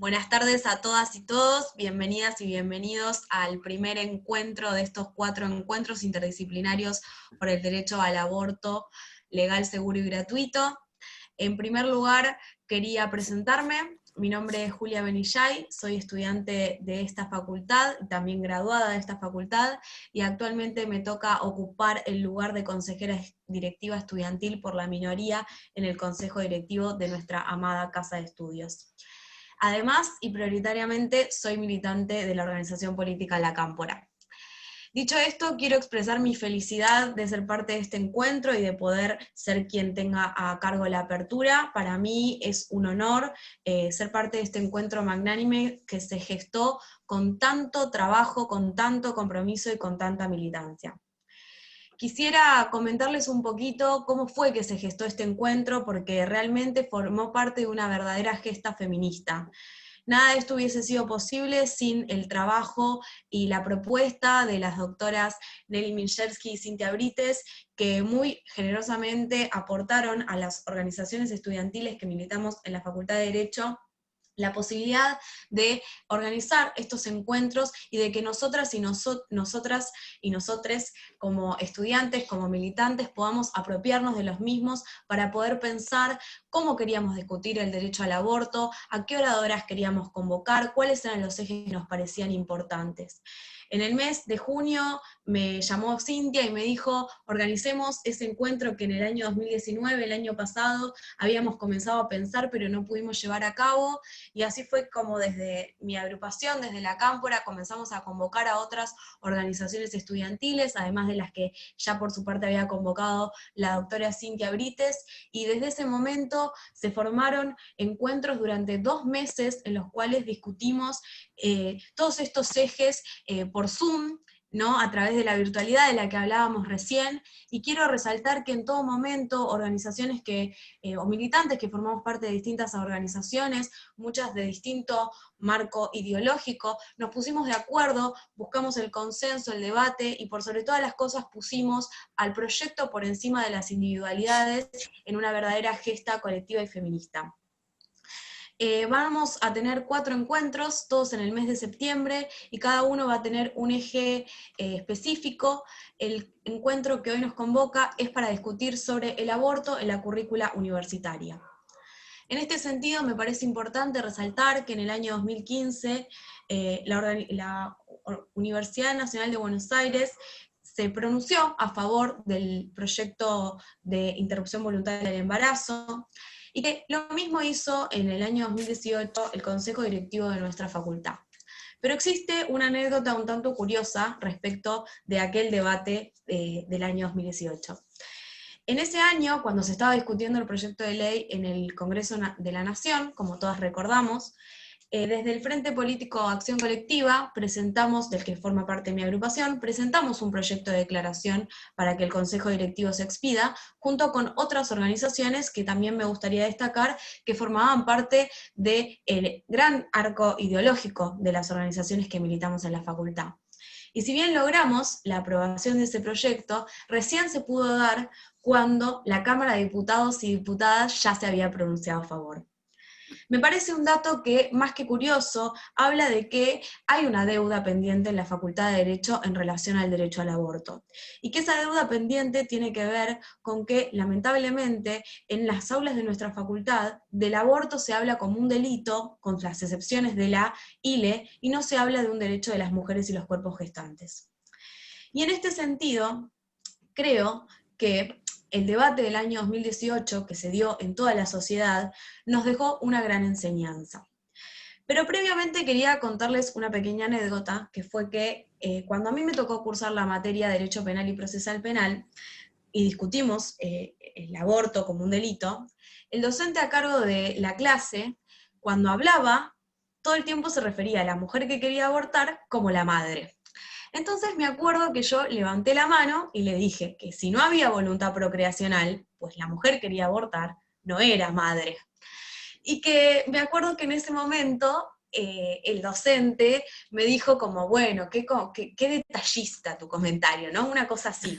Buenas tardes a todas y todos, bienvenidas y bienvenidos al primer encuentro de estos 4 encuentros interdisciplinarios por el derecho al aborto legal, seguro y gratuito. En primer lugar, quería presentarme. Mi nombre es Julia Benillay, soy estudiante de esta facultad, también graduada de esta facultad, y actualmente me toca ocupar el lugar de consejera directiva estudiantil por la minoría en el consejo directivo de nuestra amada Casa de Estudios. Además, y prioritariamente, soy militante de la organización política La Cámpora. Dicho esto, quiero expresar mi felicidad de ser parte de este encuentro y de poder ser quien tenga a cargo la apertura. Para mí es un honor ser parte de este encuentro magnánime que se gestó con tanto trabajo, con tanto compromiso y con tanta militancia. Quisiera comentarles un poquito cómo fue que se gestó este encuentro, porque realmente formó parte de una verdadera gesta feminista. Nada de esto hubiese sido posible sin el trabajo y la propuesta de las doctoras Nelly Minchersky y Cintia Brites, que muy generosamente aportaron a las organizaciones estudiantiles que militamos en la Facultad de Derecho la posibilidad de organizar estos encuentros y de que nosotras y nosotras y nosotres como estudiantes, como militantes, podamos apropiarnos de los mismos para poder pensar cómo queríamos discutir el derecho al aborto, a qué oradoras queríamos convocar, cuáles eran los ejes que nos parecían importantes. En el mes de junio me llamó Cintia y me dijo, organicemos ese encuentro que en el año 2019, el año pasado, habíamos comenzado a pensar pero no pudimos llevar a cabo, y así fue como desde mi agrupación, desde la Cámpora, comenzamos a convocar a otras organizaciones estudiantiles, además de las que ya por su parte había convocado la doctora Cintia Brites, y desde ese momento se formaron encuentros durante 2 meses en los cuales discutimos todos estos ejes por Zoom, ¿no? A través de la virtualidad de la que hablábamos recién, y quiero resaltar que en todo momento organizaciones o militantes que formamos parte de distintas organizaciones, muchas de distinto marco ideológico, nos pusimos de acuerdo, buscamos el consenso, el debate, y por sobre todas las cosas pusimos al proyecto por encima de las individualidades en una verdadera gesta colectiva y feminista. Vamos a tener 4 encuentros, todos en el mes de septiembre, y cada uno va a tener un eje específico. El encuentro que hoy nos convoca es para discutir sobre el aborto en la currícula universitaria. En este sentido, me parece importante resaltar que en el año 2015 la Universidad Nacional de Buenos Aires se pronunció a favor del proyecto de interrupción voluntaria del embarazo, y que lo mismo hizo en el año 2018 el Consejo Directivo de nuestra facultad. Pero existe una anécdota un tanto curiosa respecto de aquel debate del año 2018. En ese año, cuando se estaba discutiendo el proyecto de ley en el Congreso de la Nación, como todas recordamos, desde el Frente Político Acción Colectiva, del que forma parte de mi agrupación, presentamos un proyecto de declaración para que el Consejo Directivo se expida, junto con otras organizaciones que también me gustaría destacar, que formaban parte del gran arco ideológico de las organizaciones que militamos en la facultad. Y si bien logramos la aprobación de ese proyecto, recién se pudo dar cuando la Cámara de Diputados y Diputadas ya se había pronunciado a favor. Me parece un dato que, más que curioso, habla de que hay una deuda pendiente en la Facultad de Derecho en relación al derecho al aborto. Y que esa deuda pendiente tiene que ver con que, lamentablemente, en las aulas de nuestra facultad, del aborto se habla como un delito, con las excepciones de la ILE, y no se habla de un derecho de las mujeres y los cuerpos gestantes. Y en este sentido, creo que el debate del año 2018, que se dio en toda la sociedad, nos dejó una gran enseñanza. Pero previamente quería contarles una pequeña anécdota, que fue que cuando a mí me tocó cursar la materia de Derecho Penal y Procesal Penal, y discutimos el aborto como un delito, el docente a cargo de la clase, cuando hablaba, todo el tiempo se refería a la mujer que quería abortar como la madre. Entonces me acuerdo que yo levanté la mano y le dije que si no había voluntad procreacional, pues la mujer quería abortar, no era madre. Y que me acuerdo que en ese momento el docente me dijo como, bueno, qué detallista tu comentario, ¿no? Una cosa así.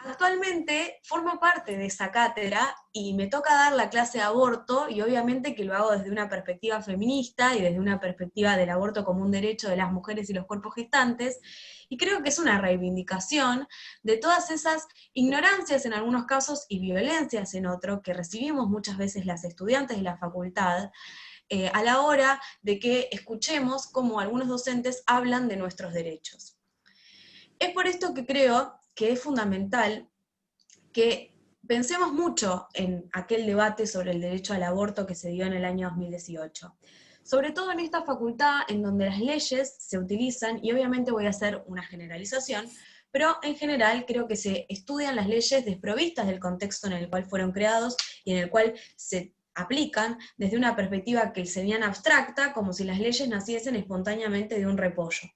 Actualmente formo parte de esa cátedra y me toca dar la clase de aborto, y obviamente que lo hago desde una perspectiva feminista y desde una perspectiva del aborto como un derecho de las mujeres y los cuerpos gestantes, y creo que es una reivindicación de todas esas ignorancias en algunos casos y violencias en otros que recibimos muchas veces las estudiantes de la facultad, a la hora de que escuchemos cómo algunos docentes hablan de nuestros derechos. Es por esto que creo que es fundamental que pensemos mucho en aquel debate sobre el derecho al aborto que se dio en el año 2018. Sobre todo en esta facultad en donde las leyes se utilizan, y obviamente voy a hacer una generalización, pero en general creo que se estudian las leyes desprovistas del contexto en el cual fueron creados y en el cual se aplican desde una perspectiva que serían abstracta, como si las leyes naciesen espontáneamente de un repollo.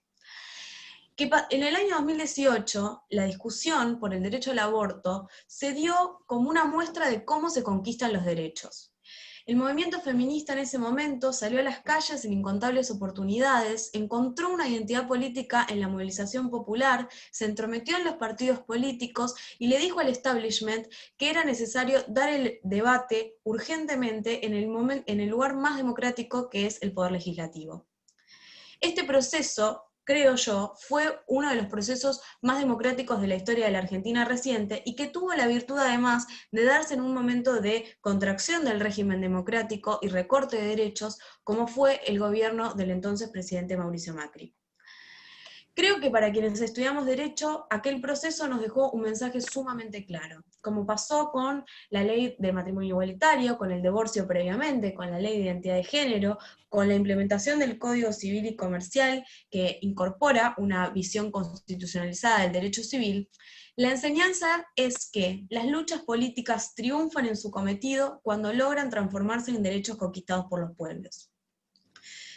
En el año 2018, la discusión por el derecho al aborto se dio como una muestra de cómo se conquistan los derechos. El movimiento feminista en ese momento salió a las calles en incontables oportunidades, encontró una identidad política en la movilización popular, se entrometió en los partidos políticos y le dijo al establishment que era necesario dar el debate urgentemente en el lugar más democrático, que es el Poder Legislativo. Este proceso, creo yo, fue uno de los procesos más democráticos de la historia de la Argentina reciente, y que tuvo la virtud además de darse en un momento de contracción del régimen democrático y recorte de derechos, como fue el gobierno del entonces presidente Mauricio Macri. Creo que para quienes estudiamos Derecho, aquel proceso nos dejó un mensaje sumamente claro, como pasó con la ley de matrimonio igualitario, con el divorcio previamente, con la ley de identidad de género, con la implementación del Código Civil y Comercial, que incorpora una visión constitucionalizada del derecho civil. La enseñanza es que las luchas políticas triunfan en su cometido cuando logran transformarse en derechos conquistados por los pueblos.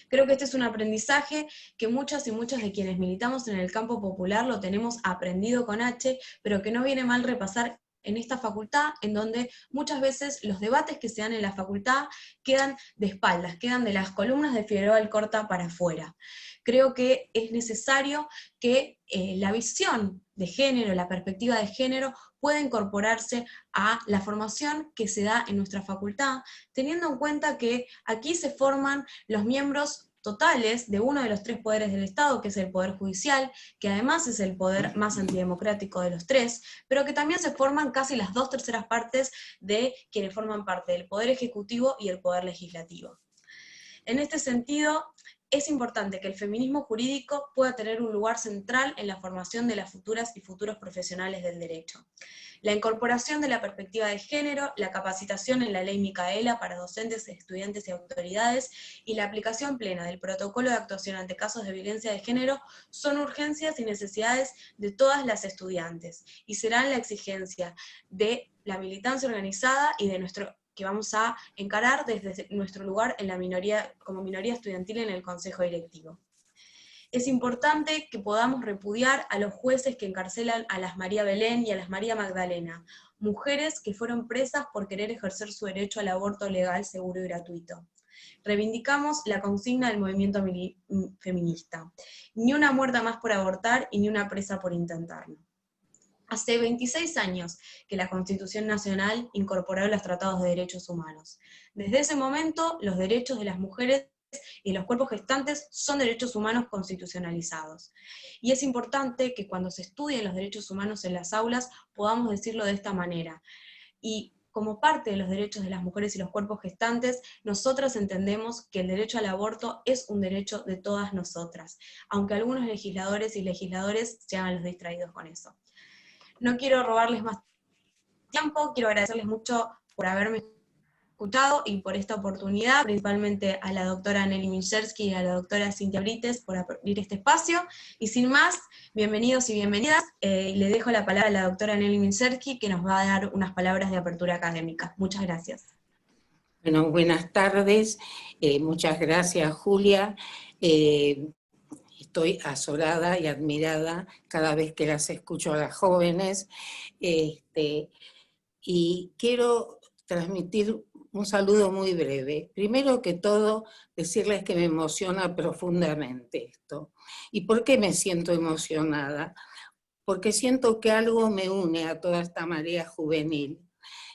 Creo que este es un aprendizaje que muchas y muchos de quienes militamos en el campo popular lo tenemos aprendido con H, pero que no viene mal repasar en esta facultad, en donde muchas veces los debates que se dan en la facultad quedan de espaldas, quedan de las columnas de Figueroa Alcorta para afuera. Creo que es necesario que la visión de género, la perspectiva de género, pueda incorporarse a la formación que se da en nuestra facultad, teniendo en cuenta que aquí se forman los miembros totales de uno de los tres poderes del Estado, que es el Poder Judicial, que además es el poder más antidemocrático de los tres, pero que también se forman casi las 2/3 partes de quienes forman parte del Poder Ejecutivo y el Poder Legislativo. En este sentido, es importante que el feminismo jurídico pueda tener un lugar central en la formación de las futuras y futuros profesionales del derecho. La incorporación de la perspectiva de género, la capacitación en la ley Micaela para docentes, estudiantes y autoridades, y la aplicación plena del protocolo de actuación ante casos de violencia de género son urgencias y necesidades de todas las estudiantes, y serán la exigencia de la militancia organizada y de que vamos a encarar desde nuestro lugar en la minoría, como minoría estudiantil en el Consejo Directivo. Es importante que podamos repudiar a los jueces que encarcelan a las María Belén y a las María Magdalena, mujeres que fueron presas por querer ejercer su derecho al aborto legal, seguro y gratuito. Reivindicamos la consigna del movimiento feminista: ni una muerta más por abortar y ni una presa por intentarlo. Hace 26 años que la Constitución Nacional incorporó los tratados de derechos humanos. Desde ese momento, los derechos de las mujeres y los cuerpos gestantes son derechos humanos constitucionalizados. Y es importante que cuando se estudien los derechos humanos en las aulas podamos decirlo de esta manera. Y como parte de los derechos de las mujeres y los cuerpos gestantes, nosotras entendemos que el derecho al aborto es un derecho de todas nosotras, aunque algunos legisladores y legisladores se hagan los distraídos con eso. No quiero robarles más tiempo, quiero agradecerles mucho por haberme escuchado y por esta oportunidad, principalmente a la doctora Nelly Minchersky y a la doctora Cintia Brites por abrir este espacio. Y sin más, bienvenidos y bienvenidas. Le dejo la palabra a la doctora Nelly Minchersky, que nos va a dar unas palabras de apertura académica. Muchas gracias. Bueno, buenas tardes. Muchas gracias, Julia. Estoy azorada y admirada cada vez que las escucho a las jóvenes. Y quiero transmitir un saludo muy breve. Primero que todo, decirles que me emociona profundamente esto. ¿Y por qué me siento emocionada? porque siento que algo me une a toda esta marea juvenil.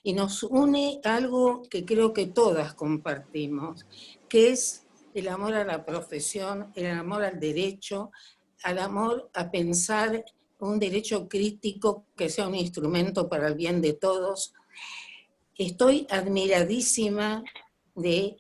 Y nos une algo que creo que todas compartimos, que es el amor a la profesión, el amor al derecho, al amor a pensar un derecho crítico que sea un instrumento para el bien de todos. Estoy admiradísima de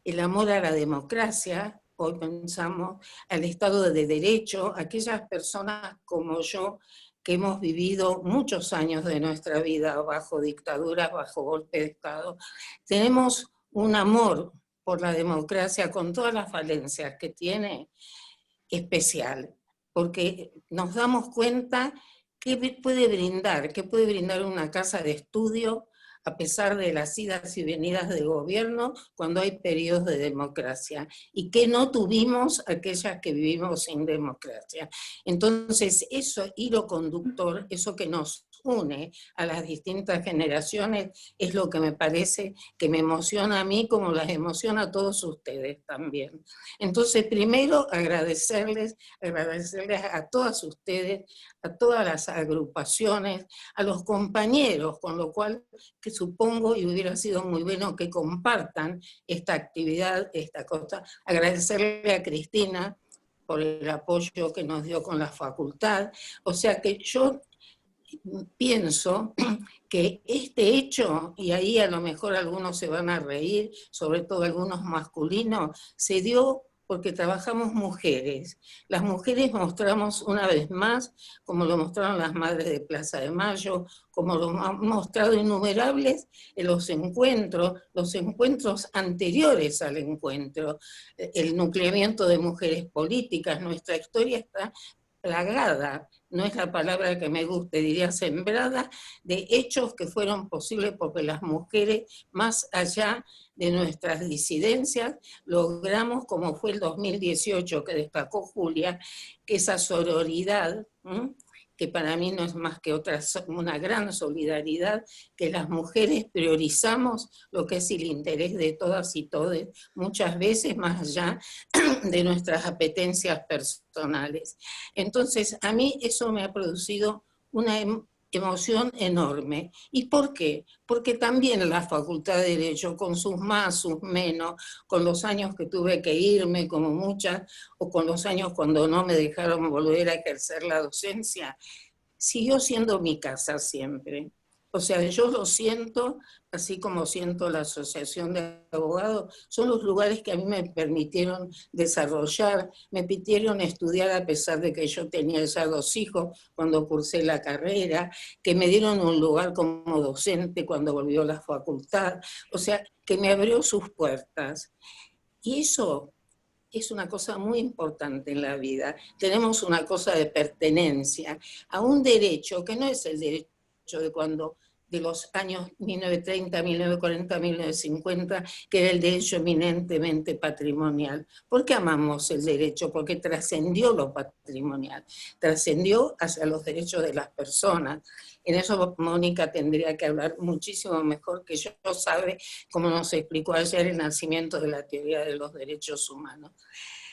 el amor a la democracia. Hoy pensamos al Estado de Derecho, aquellas personas como yo que hemos vivido muchos años de nuestra vida bajo dictaduras, bajo golpe de Estado, tenemos un amor por la democracia con todas las falencias que tiene, especial, porque nos damos cuenta qué puede brindar una casa de estudio a pesar de las idas y venidas del gobierno cuando hay periodos de democracia, y que no tuvimos aquellas que vivimos sin democracia. Entonces, eso hilo conductor, eso que nos une a las distintas generaciones, es lo que me parece que me emociona a mí como las emociona a todos ustedes también. Entonces, primero agradecerles a todas ustedes, a todas las agrupaciones, a los compañeros, con lo cual que supongo y hubiera sido muy bueno que compartan esta actividad, esta cosa. Agradecerle a Cristina por el apoyo que nos dio con la facultad. O sea que yo pienso que este hecho, y ahí a lo mejor algunos se van a reír, sobre todo algunos masculinos, se dio porque trabajamos mujeres. Las mujeres mostramos una vez más, como lo mostraron las madres de Plaza de Mayo, como lo han mostrado innumerables en los encuentros anteriores al encuentro, el nucleamiento de mujeres políticas. Nuestra historia está plagada, no es la palabra que me guste, diría sembrada, de hechos que fueron posibles porque las mujeres, más allá de nuestras disidencias, logramos, como fue el 2018 que destacó Julia, que esa sororidad, que para mí no es más que una gran solidaridad, que las mujeres priorizamos lo que es el interés de todas y todos, muchas veces más allá de nuestras apetencias personales. Entonces, a mí eso me ha producido una emoción enorme. ¿Y por qué? Porque también la Facultad de Derecho, con sus más, sus menos, con los años que tuve que irme, como muchas, o con los años cuando no me dejaron volver a ejercer la docencia, siguió siendo mi casa siempre. O sea, yo lo siento, así como siento la Asociación de Abogados, son los lugares que a mí me permitieron desarrollar, me permitieron estudiar a pesar de que yo tenía ya 2 hijos cuando cursé la carrera, que me dieron un lugar como docente cuando volvió a la facultad, o sea, que me abrió sus puertas. Y eso es una cosa muy importante en la vida. Tenemos una cosa de pertenencia a un derecho que no es el derecho de los años 1930, 1940, 1950, que era el derecho eminentemente patrimonial. ¿Por qué amamos el derecho? Porque trascendió lo patrimonial, trascendió hacia los derechos de las personas. En eso Mónica tendría que hablar muchísimo mejor que yo, sabe, como nos explicó ayer, el nacimiento de la teoría de los derechos humanos.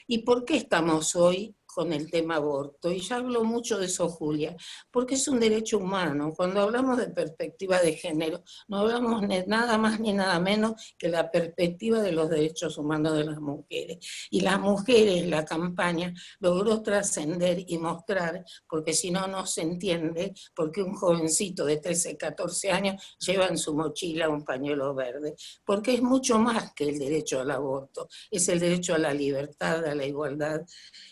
¿Y por qué estamos hoy con el tema aborto? Y ya hablo mucho de eso, Julia, porque es un derecho humano. Cuando hablamos de perspectiva de género, no hablamos de nada más ni nada menos que la perspectiva de los derechos humanos de las mujeres. Y las mujeres, la campaña, logró trascender y mostrar, porque si no, no se entiende, porque un jovencito de 13, 14 años lleva en su mochila un pañuelo verde, porque es mucho más que el derecho al aborto, es el derecho a la libertad, a la igualdad.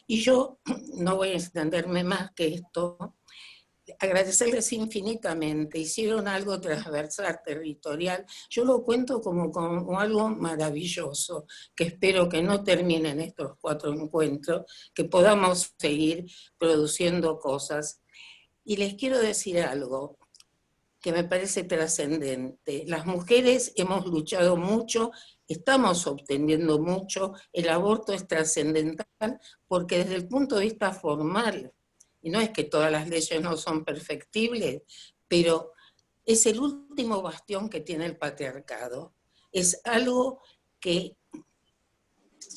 Y yo no voy a extenderme más que esto, agradecerles infinitamente, hicieron algo transversal, territorial, yo lo cuento como algo maravilloso, que espero que no terminen estos 4 encuentros, que podamos seguir produciendo cosas. Y les quiero decir algo que me parece trascendente. Las mujeres hemos luchado mucho, estamos obteniendo mucho, el aborto es trascendental porque desde el punto de vista formal, y no es que todas las leyes no son perfectibles, pero es el último bastión que tiene el patriarcado. Es algo que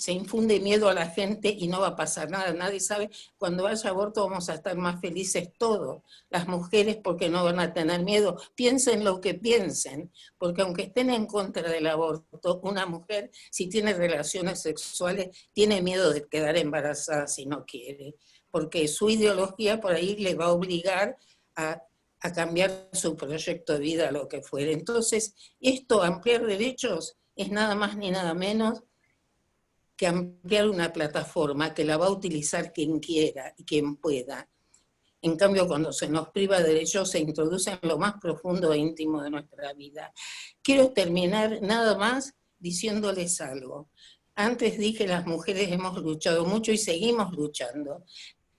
se infunde miedo a la gente y no va a pasar nada. Nadie sabe, cuando haya aborto vamos a estar más felices todos, las mujeres, porque no van a tener miedo. Piensen lo que piensen, porque aunque estén en contra del aborto, una mujer, si tiene relaciones sexuales, tiene miedo de quedar embarazada si no quiere, porque su ideología por ahí le va a obligar a cambiar su proyecto de vida, lo que fuere. Entonces, esto, ampliar derechos, es nada más ni nada menos que ampliar una plataforma que la va a utilizar quien quiera y quien pueda. En cambio, cuando se nos priva de derechos, se introduce en lo más profundo e íntimo de nuestra vida. Quiero terminar nada más diciéndoles algo. Antes dije, las mujeres hemos luchado mucho y seguimos luchando.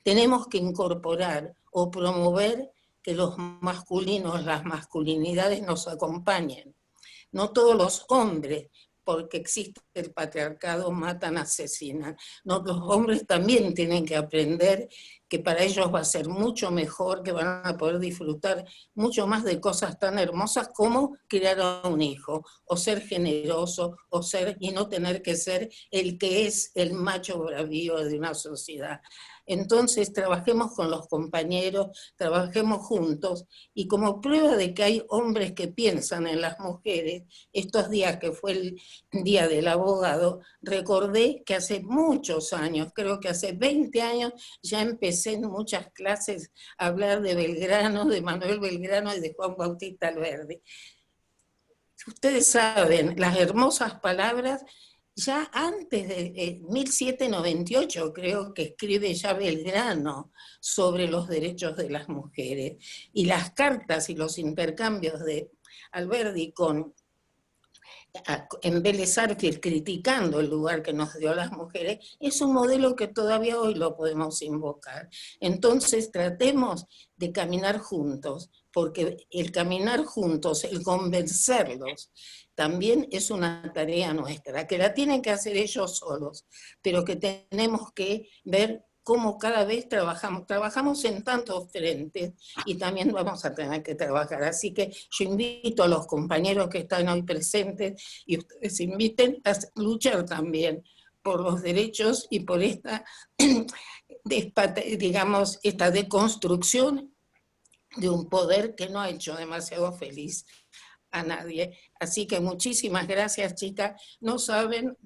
Tenemos que incorporar o promover que los masculinos, las masculinidades nos acompañen. No todos los hombres, porque existe el patriarcado, matan, asesinan. No, los hombres también tienen que aprender que para ellos va a ser mucho mejor, que van a poder disfrutar mucho más de cosas tan hermosas como criar a un hijo, o ser generoso, o ser, y no tener que ser el que es el macho bravío de una sociedad. Entonces trabajemos con los compañeros, trabajemos juntos, y como prueba de que hay hombres que piensan en las mujeres, estos días que fue el Día del Abogado, recordé que hace muchos años, creo que hace 20 años, ya empecé en muchas clases a hablar de Belgrano, de Manuel Belgrano y de Juan Bautista Alberdi. Ustedes saben, las hermosas palabras, ya antes de 1798 creo que escribe ya Belgrano sobre los derechos de las mujeres, y las cartas y los intercambios de Alberdi en Vélez Sarsfield, criticando el lugar que nos dio a las mujeres, es un modelo que todavía hoy lo podemos invocar. Entonces tratemos de caminar juntos, porque el caminar juntos, el convencerlos, también es una tarea nuestra, que la tienen que hacer ellos solos, pero que tenemos que ver cómo cada vez trabajamos en tantos frentes, y también vamos a tener que trabajar. Así que yo invito a los compañeros que están hoy presentes, y ustedes inviten a luchar también por los derechos y por esta, digamos, esta deconstrucción de un poder que no ha hecho demasiado feliz a nadie. Así que muchísimas gracias, chicas. No saben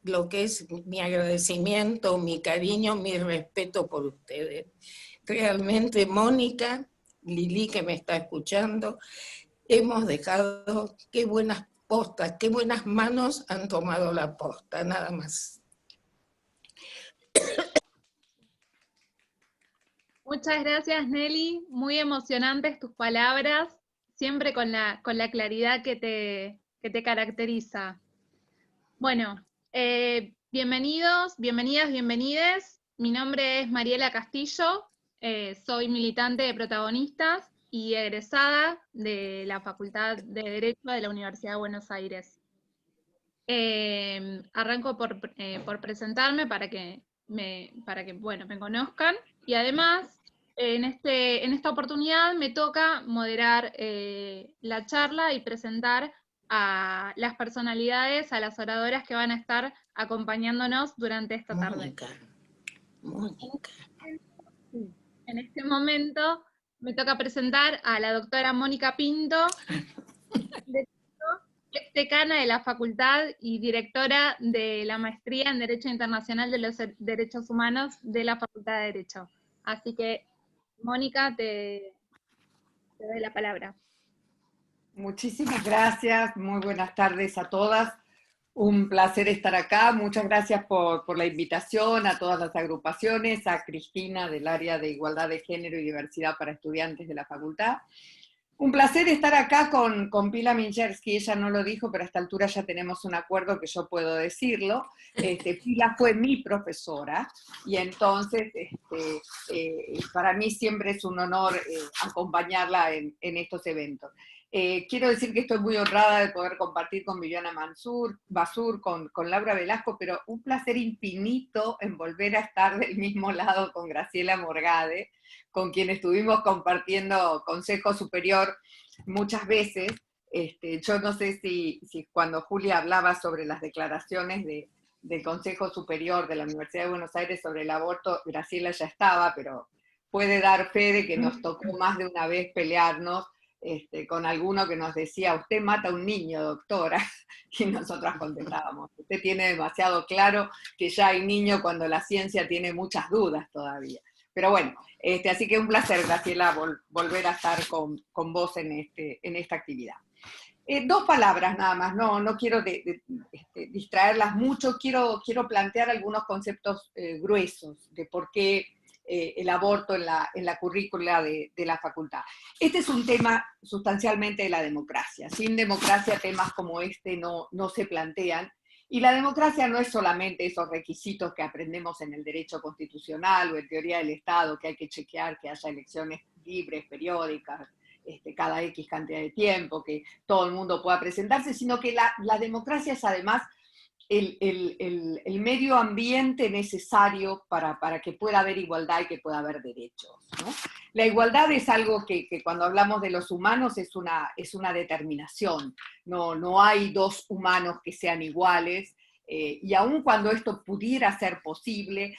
lo que es mi agradecimiento, mi cariño, mi respeto por ustedes. Realmente, Mónica, Lili, que me está escuchando, hemos dejado, qué buenas postas, qué buenas manos han tomado la posta, nada más. Muchas gracias, Nelly. Muy emocionantes tus palabras, siempre con la claridad que te caracteriza. Bueno, bienvenidos, bienvenidas, bienvenides. Mi nombre es Mariela Castillo, soy militante de Protagonistas y egresada de la Facultad de Derecho de la Universidad de Buenos Aires. Arranco por presentarme para que me conozcan, y además en esta oportunidad me toca moderar la charla y presentar a las personalidades, a las oradoras que van a estar acompañándonos durante esta tarde. Mónica. En este momento me toca presentar a la doctora Mónica Pinto, ex decana de la Facultad y directora de la Maestría en Derecho Internacional de los Derechos Humanos de la Facultad de Derecho. Así que, Mónica, te doy la palabra. Muchísimas gracias, muy buenas tardes a todas. Un placer estar acá, muchas gracias por la invitación a todas las agrupaciones, a Cristina del área de Igualdad de Género y Diversidad para Estudiantes de la Facultad. Un placer estar acá con Pila Minchersky, ella no lo dijo, pero a esta altura ya tenemos un acuerdo que yo puedo decirlo. Pila fue mi profesora, y entonces para mí siempre es un honor acompañarla en estos eventos. Quiero decir que estoy muy honrada de poder compartir con Viviana Basur, con Laura Velasco, pero un placer infinito en volver a estar del mismo lado con Graciela Morgade, con quien estuvimos compartiendo Consejo Superior muchas veces. Yo no sé si cuando Julia hablaba sobre las declaraciones del Consejo Superior de la Universidad de Buenos Aires sobre el aborto, Graciela ya estaba, pero puede dar fe de que nos tocó más de una vez pelearnos con alguno que nos decía, usted mata a un niño, doctora, y nosotras contestábamos, usted tiene demasiado claro que ya hay niño cuando la ciencia tiene muchas dudas todavía. Pero bueno, así que un placer, Graciela, volver a estar con vos en esta actividad. Dos palabras nada más, no quiero distraerlas mucho, quiero plantear algunos conceptos gruesos de por qué el aborto en la currícula de la facultad. Este es un tema sustancialmente de la democracia. Sin democracia temas como este no se plantean. Y la democracia no es solamente esos requisitos que aprendemos en el derecho constitucional o en teoría del Estado, que hay que chequear que haya elecciones libres, periódicas, cada X cantidad de tiempo, que todo el mundo pueda presentarse, sino que la democracia es además el medio ambiente necesario para que pueda haber igualdad y que pueda haber derechos, ¿no? La igualdad es algo que cuando hablamos de los humanos es una determinación, no hay dos humanos que sean iguales, y aun cuando esto pudiera ser posible,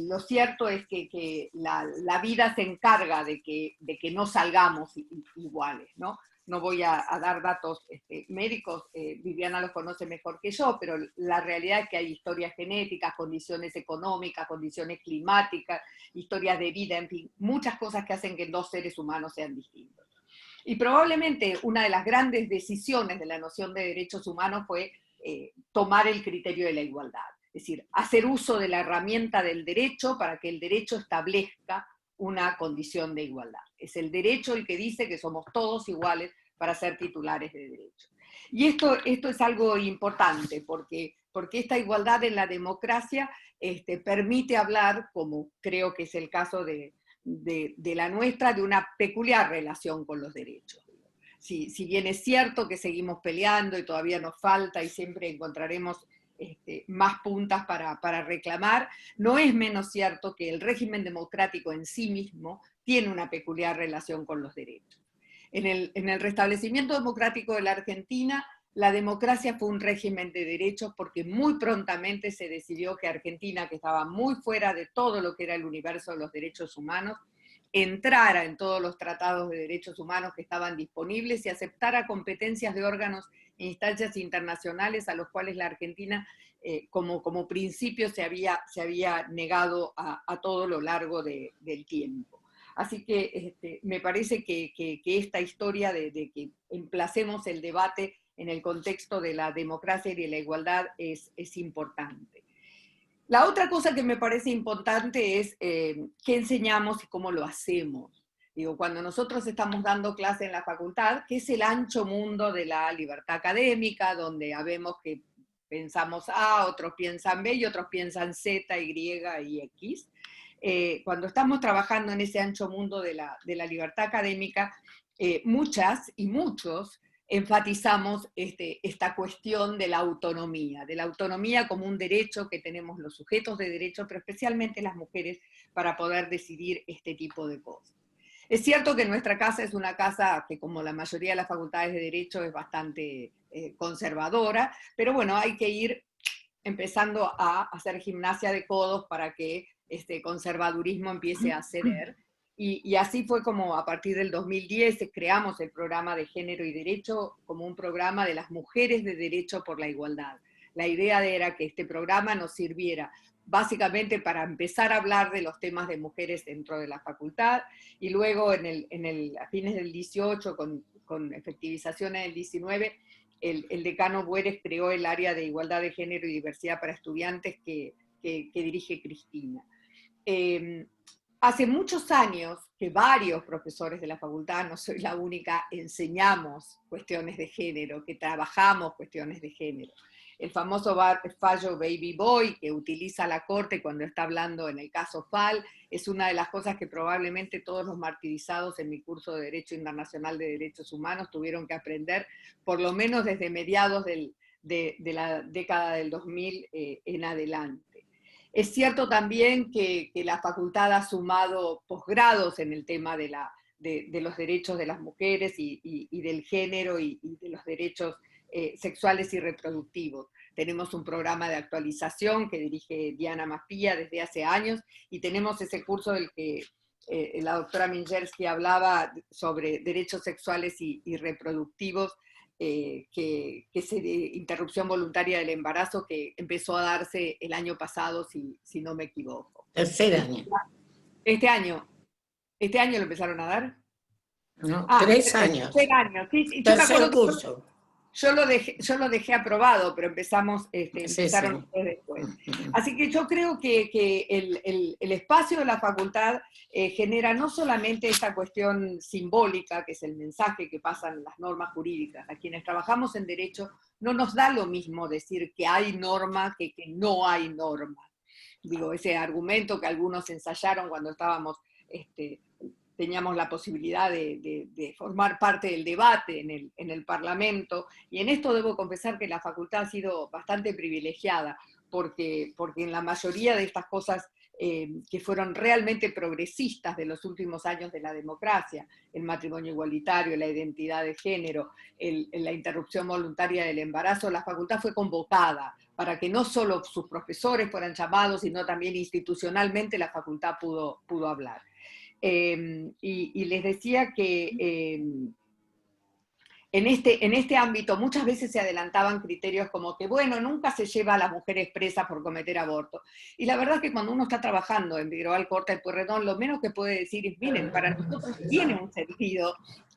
lo cierto es que la vida se encarga de que no salgamos iguales, ¿no? No voy a dar datos médicos, Viviana los conoce mejor que yo, pero la realidad es que hay historias genéticas, condiciones económicas, condiciones climáticas, historias de vida, en fin, muchas cosas que hacen que dos seres humanos sean distintos. Y probablemente una de las grandes decisiones de la noción de derechos humanos fue tomar el criterio de la igualdad, es decir, hacer uso de la herramienta del derecho para que el derecho establezca una condición de igualdad. Es el derecho el que dice que somos todos iguales para ser titulares de derecho. Y esto es algo importante, porque esta igualdad en la democracia permite hablar, como creo que es el caso de la nuestra, de una peculiar relación con los derechos. Si bien es cierto que seguimos peleando y todavía nos falta y siempre encontraremos más puntas para reclamar, no es menos cierto que el régimen democrático en sí mismo tiene una peculiar relación con los derechos. En el restablecimiento democrático de la Argentina, la democracia fue un régimen de derechos porque muy prontamente se decidió que Argentina, que estaba muy fuera de todo lo que era el universo de los derechos humanos, entrara en todos los tratados de derechos humanos que estaban disponibles y aceptara competencias de órganos e instancias internacionales a los cuales la Argentina como principio se había negado a todo lo largo del tiempo. Así que me parece que esta historia de que emplacemos el debate en el contexto de la democracia y de la igualdad es importante. La otra cosa que me parece importante es qué enseñamos y cómo lo hacemos. Digo, cuando nosotros estamos dando clase en la facultad, que es el ancho mundo de la libertad académica, donde sabemos que pensamos A, otros piensan B y otros piensan Z, Y y X. Cuando estamos trabajando en ese ancho mundo de la libertad académica, muchas y muchos enfatizamos esta cuestión de la autonomía como un derecho que tenemos los sujetos de derecho, pero especialmente las mujeres, para poder decidir este tipo de cosas. Es cierto que nuestra casa es una casa que, como la mayoría de las facultades de Derecho, es bastante conservadora, pero bueno, hay que ir empezando a hacer gimnasia de codos para que este conservadurismo empiece a ceder. Y así fue como a partir del 2010 creamos el programa de Género y Derecho como un programa de las mujeres de Derecho por la Igualdad. La idea era que este programa nos sirviera básicamente para empezar a hablar de los temas de mujeres dentro de la facultad, y luego a fines del 18, con efectivización en el 19, el decano Bueres creó el área de Igualdad de Género y Diversidad para Estudiantes que dirige Cristina. Hace muchos años que varios profesores de la facultad, no soy la única, enseñamos cuestiones de género, que trabajamos cuestiones de género. El famoso fallo Baby Boy, que utiliza la Corte cuando está hablando en el caso FAL, es una de las cosas que probablemente todos los martirizados en mi curso de Derecho Internacional de Derechos Humanos tuvieron que aprender, por lo menos desde mediados de la década del 2000 en adelante. Es cierto también que la facultad ha sumado posgrados en el tema de los derechos de las mujeres y del género y de los derechos sexuales y reproductivos. tenemos un programa de actualización que dirige Diana Maspía desde hace años, y tenemos ese curso del que la doctora Mingersky hablaba sobre derechos sexuales y reproductivos, que es interrupción voluntaria del embarazo, que empezó a darse el año pasado, si no me equivoco. Tercer año. Este año lo empezaron a dar. No, 3 años. Tercer año, sí, yo me Tercer acuerdo curso. yo lo dejé aprobado, pero empezaron ustedes después. Así que yo creo que el espacio de la facultad genera no solamente esta cuestión simbólica, que es el mensaje que pasan las normas jurídicas. A quienes trabajamos en derecho no nos da lo mismo decir que hay norma que no hay norma. Digo, ese argumento que algunos ensayaron cuando teníamos la posibilidad de formar parte del debate en el Parlamento, y en esto debo confesar que la facultad ha sido bastante privilegiada, porque en la mayoría de estas cosas que fueron realmente progresistas de los últimos años de la democracia, el matrimonio igualitario, la identidad de género, la interrupción voluntaria del embarazo, la facultad fue convocada para que no solo sus profesores fueran llamados, sino también institucionalmente la facultad pudo hablar. Y les decía que en este ámbito muchas veces se adelantaban criterios como que, bueno, nunca se lleva a las mujeres presas por cometer aborto. Y la verdad es que cuando uno está trabajando en Vigroal, Corta y Pueyrredón, lo menos que puede decir es, miren, para nosotros tiene un sentido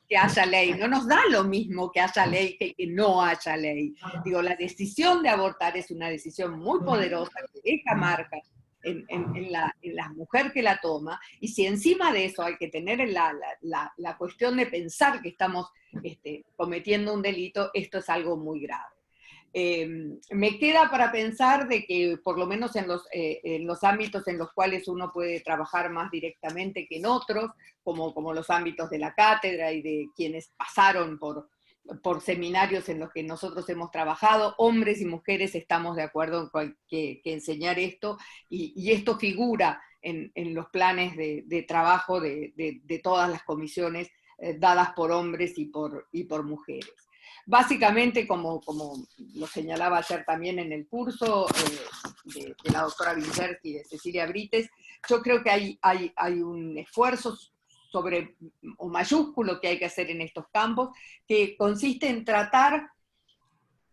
que haya ley. No nos da lo mismo que haya ley que no haya ley. Digo, la decisión de abortar es una decisión muy poderosa que deja marcas en la mujer que la toma, y si encima de eso hay que tener la cuestión de pensar que estamos cometiendo un delito, esto es algo muy grave. Me queda para pensar de que por lo menos en los ámbitos en los cuales uno puede trabajar más directamente que en otros, como los ámbitos de la cátedra y de quienes pasaron por seminarios en los que nosotros hemos trabajado, hombres y mujeres estamos de acuerdo en que enseñar esto, y esto figura en los planes de trabajo de todas las comisiones dadas por hombres y por mujeres. Básicamente, como lo señalaba ayer también en el curso de la doctora Mingersky y de Cecilia Brites, yo creo que hay un esfuerzo mayúsculo que hay que hacer en estos campos, que consiste en tratar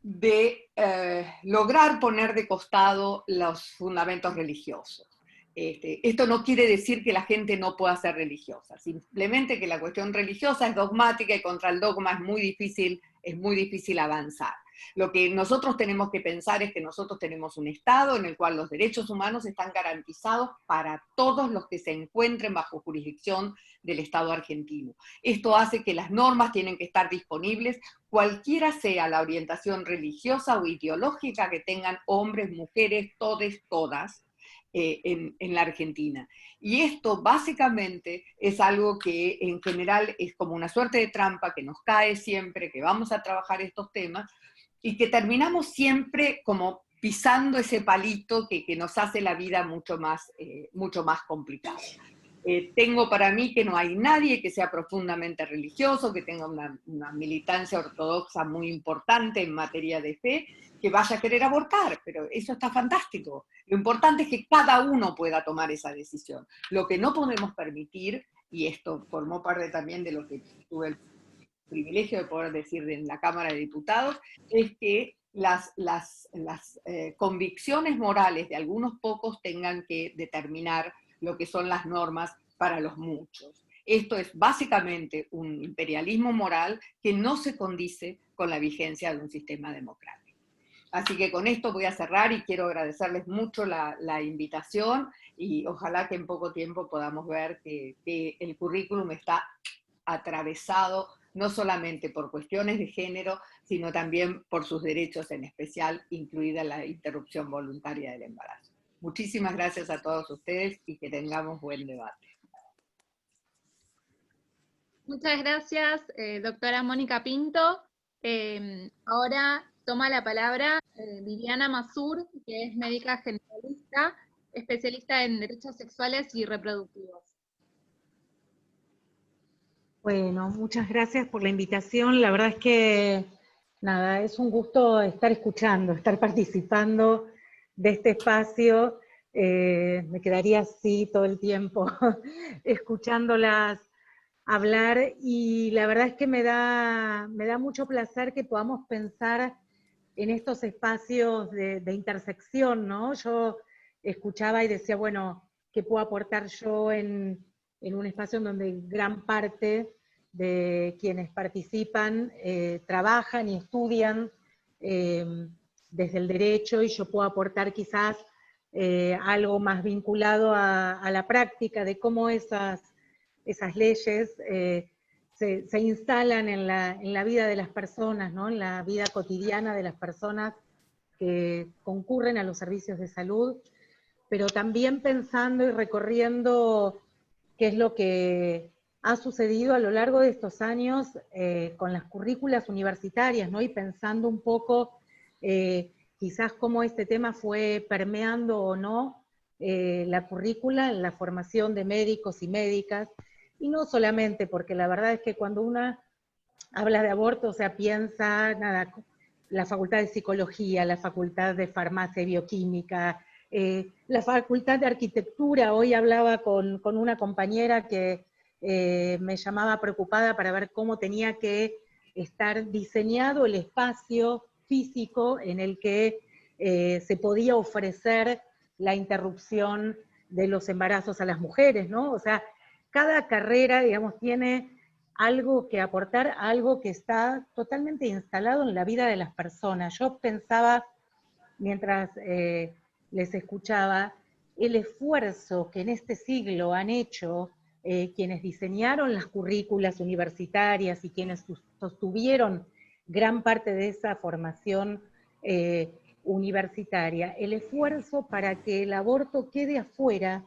de lograr poner de costado los fundamentos religiosos. Esto no quiere decir que la gente no pueda ser religiosa, simplemente que la cuestión religiosa es dogmática y contra el dogma es muy difícil avanzar. Lo que nosotros tenemos que pensar es que nosotros tenemos un Estado en el cual los derechos humanos están garantizados para todos los que se encuentren bajo jurisdicción del Estado argentino. Esto hace que las normas tienen que estar disponibles, cualquiera sea la orientación religiosa o ideológica que tengan hombres, mujeres, todes, todas, en la Argentina. Y esto básicamente es algo que en general es como una suerte de trampa que nos cae siempre, que vamos a trabajar estos temas, y que terminamos siempre como pisando ese palito que nos hace la vida mucho más complicada. Tengo para mí que no hay nadie que sea profundamente religioso, que tenga una militancia ortodoxa muy importante en materia de fe, que vaya a querer abortar, pero eso está fantástico. Lo importante es que cada uno pueda tomar esa decisión. Lo que no podemos permitir, y esto formó parte también de lo que tuve el privilegio de poder decir en la Cámara de Diputados, es que las convicciones morales de algunos pocos tengan que determinar lo que son las normas para los muchos. Esto es básicamente un imperialismo moral que no se condice con la vigencia de un sistema democrático. Así que con esto voy a cerrar y quiero agradecerles mucho la invitación, y ojalá que en poco tiempo podamos ver que el currículum está atravesado no solamente por cuestiones de género, sino también por sus derechos, en especial incluida la interrupción voluntaria del embarazo. Muchísimas gracias a todos ustedes y que tengamos buen debate. Muchas gracias, doctora Mónica Pinto. Ahora toma la palabra Viviana Mazur, que es médica generalista, especialista en derechos sexuales y reproductivos. Bueno, muchas gracias por la invitación. La verdad es que Nada, es un gusto estar escuchando, estar participando de este espacio. Me quedaría así todo el tiempo escuchándolas hablar, y la verdad es que me da mucho placer que podamos pensar en estos espacios de intersección, ¿no? Yo escuchaba y decía, bueno, ¿qué puedo aportar yo en un espacio en donde gran parte de quienes participan trabajan y estudian desde el derecho, y yo puedo aportar quizás algo más vinculado a la práctica de cómo esas leyes se instalan en la vida de las personas, ¿no? En la vida cotidiana de las personas que concurren a los servicios de salud, pero también pensando y recorriendo qué es lo que ha sucedido a lo largo de estos años con las currículas universitarias, ¿no? Y pensando un poco quizás cómo este tema fue permeando o no la currícula en la formación de médicos y médicas, y no solamente, porque la verdad es que cuando una habla de aborto, o sea, piensa, nada, la facultad de psicología, la facultad de farmacia y bioquímica, la facultad de arquitectura. Hoy hablaba con una compañera que me llamaba preocupada para ver cómo tenía que estar diseñado el espacio físico en el que se podía ofrecer la interrupción de los embarazos a las mujeres, ¿no? O sea, cada carrera, digamos, tiene algo que aportar, algo que está totalmente instalado en la vida de las personas. Yo pensaba, mientras les escuchaba, el esfuerzo que en este siglo han hecho quienes diseñaron las currículas universitarias y quienes sostuvieron gran parte de esa formación universitaria, el esfuerzo para que el aborto quede afuera,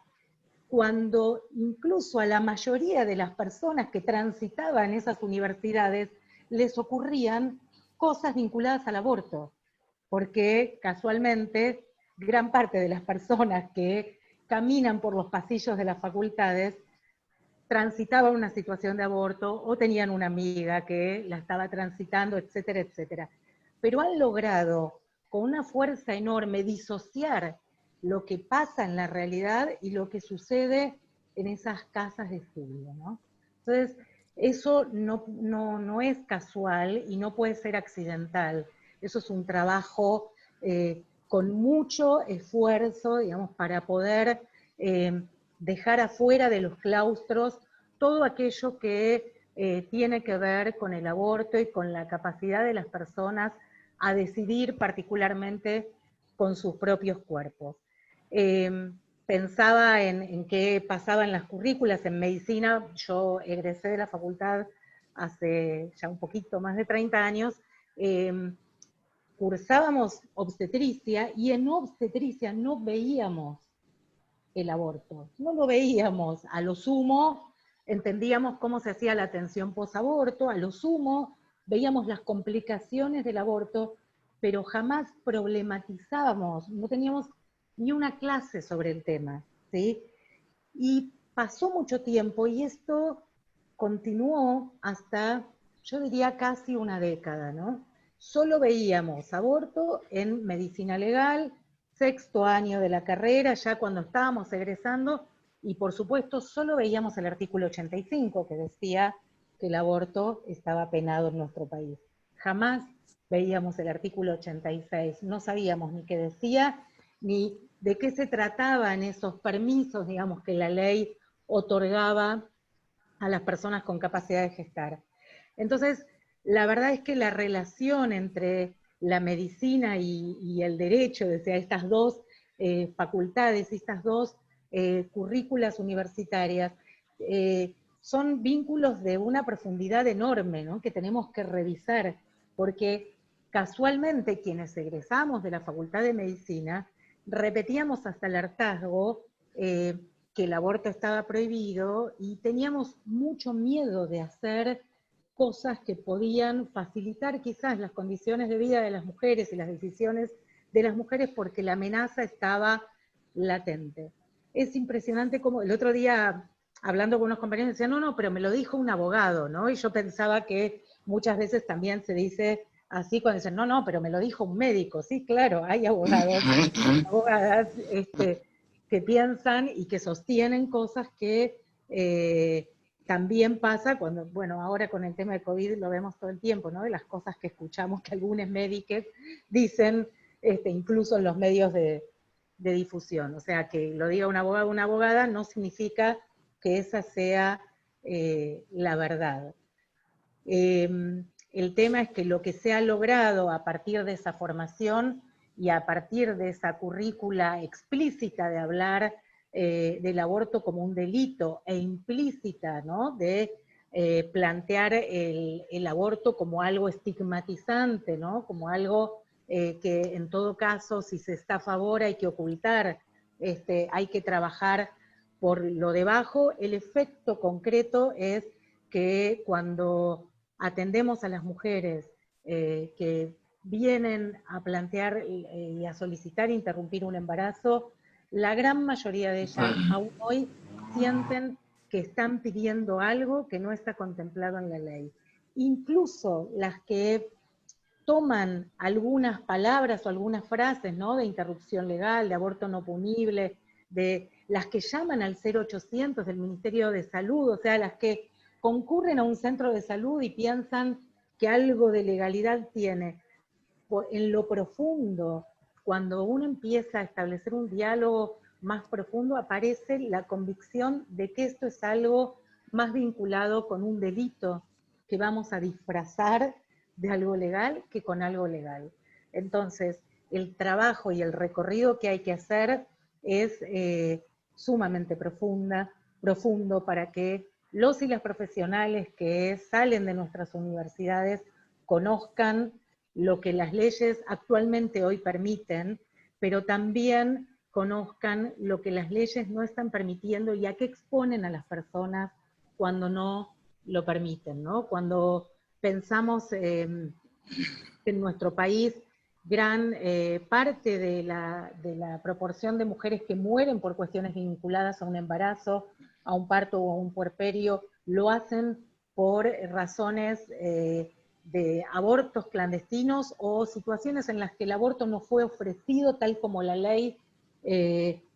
cuando incluso a la mayoría de las personas que transitaban esas universidades les ocurrían cosas vinculadas al aborto, porque casualmente gran parte de las personas que caminan por los pasillos de las facultades transitaban una situación de aborto o tenían una amiga que la estaba transitando, etcétera, etcétera. Pero han logrado con una fuerza enorme disociar lo que pasa en la realidad y lo que sucede en esas casas de estudio, ¿no? Entonces, eso no es casual y no puede ser accidental. Eso es un trabajo con mucho esfuerzo, digamos, para poder dejar afuera de los claustros todo aquello que tiene que ver con el aborto y con la capacidad de las personas a decidir particularmente con sus propios cuerpos. Pensaba en qué pasaba en las currículas. En medicina, yo egresé de la facultad hace ya un poquito más de 30 años, cursábamos obstetricia, y en obstetricia no veíamos el aborto, no lo veíamos. A lo sumo entendíamos cómo se hacía la atención posaborto, a lo sumo veíamos las complicaciones del aborto, pero jamás problematizábamos, no teníamos ni una clase sobre el tema, ¿sí? Y pasó mucho tiempo y esto continuó hasta, yo diría, casi una década, ¿no? Solo veíamos aborto en medicina legal, sexto año de la carrera, ya cuando estábamos egresando, y por supuesto solo veíamos el artículo 85 que decía que el aborto estaba penado en nuestro país. Jamás veíamos el artículo 86, no sabíamos ni qué decía, ni de qué se trataban esos permisos, digamos, que la ley otorgaba a las personas con capacidad de gestar. Entonces, la verdad es que la relación entre la medicina y el derecho, o sea, estas dos facultades, estas dos currículas universitarias, son vínculos de una profundidad enorme, ¿no? Que tenemos que revisar, porque casualmente quienes egresamos de la Facultad de Medicina repetíamos hasta el hartazgo que el aborto estaba prohibido, y teníamos mucho miedo de hacer cosas que podían facilitar quizás las condiciones de vida de las mujeres y las decisiones de las mujeres, porque la amenaza estaba latente. Es impresionante como el otro día, hablando con unos compañeros, decían, no, pero me lo dijo un abogado, ¿no? Y yo pensaba que muchas veces también se dice así cuando dicen, no, no, pero me lo dijo un médico. Sí, claro, hay abogados, abogadas que piensan y que sostienen cosas que también pasa cuando, bueno, ahora con el tema de COVID lo vemos todo el tiempo, ¿no? De las cosas que escuchamos que algunos médicos dicen, incluso en los medios de difusión. O sea, que lo diga un abogado o una abogada no significa que esa sea la verdad. El tema es que lo que se ha logrado a partir de esa formación y a partir de esa currícula explícita de hablar del aborto como un delito e implícita, ¿no? De plantear el aborto como algo estigmatizante, ¿no? Como algo que en todo caso, si se está a favor, hay que ocultar, hay que trabajar por lo debajo. El efecto concreto es que cuando atendemos a las mujeres que vienen a plantear y a solicitar interrumpir un embarazo, la gran mayoría de ellas aún hoy sienten que están pidiendo algo que no está contemplado en la ley. Incluso las que toman algunas palabras o algunas frases, ¿no? De interrupción legal, de aborto no punible, de las que llaman al 0800 del Ministerio de Salud, o sea, las que concurren a un centro de salud y piensan que algo de legalidad tiene. En lo profundo, cuando uno empieza a establecer un diálogo más profundo, aparece la convicción de que esto es algo más vinculado con un delito que vamos a disfrazar de algo legal que con algo legal. Entonces, el trabajo y el recorrido que hay que hacer es sumamente profundo para que los y las profesionales que salen de nuestras universidades conozcan lo que las leyes actualmente hoy permiten, pero también conozcan lo que las leyes no están permitiendo y a qué exponen a las personas cuando no lo permiten, ¿no? Cuando pensamos en nuestro país, gran parte de la proporción de mujeres que mueren por cuestiones vinculadas a un embarazo, a un parto o a un puerperio, lo hacen por razones de abortos clandestinos o situaciones en las que el aborto no fue ofrecido tal como la ley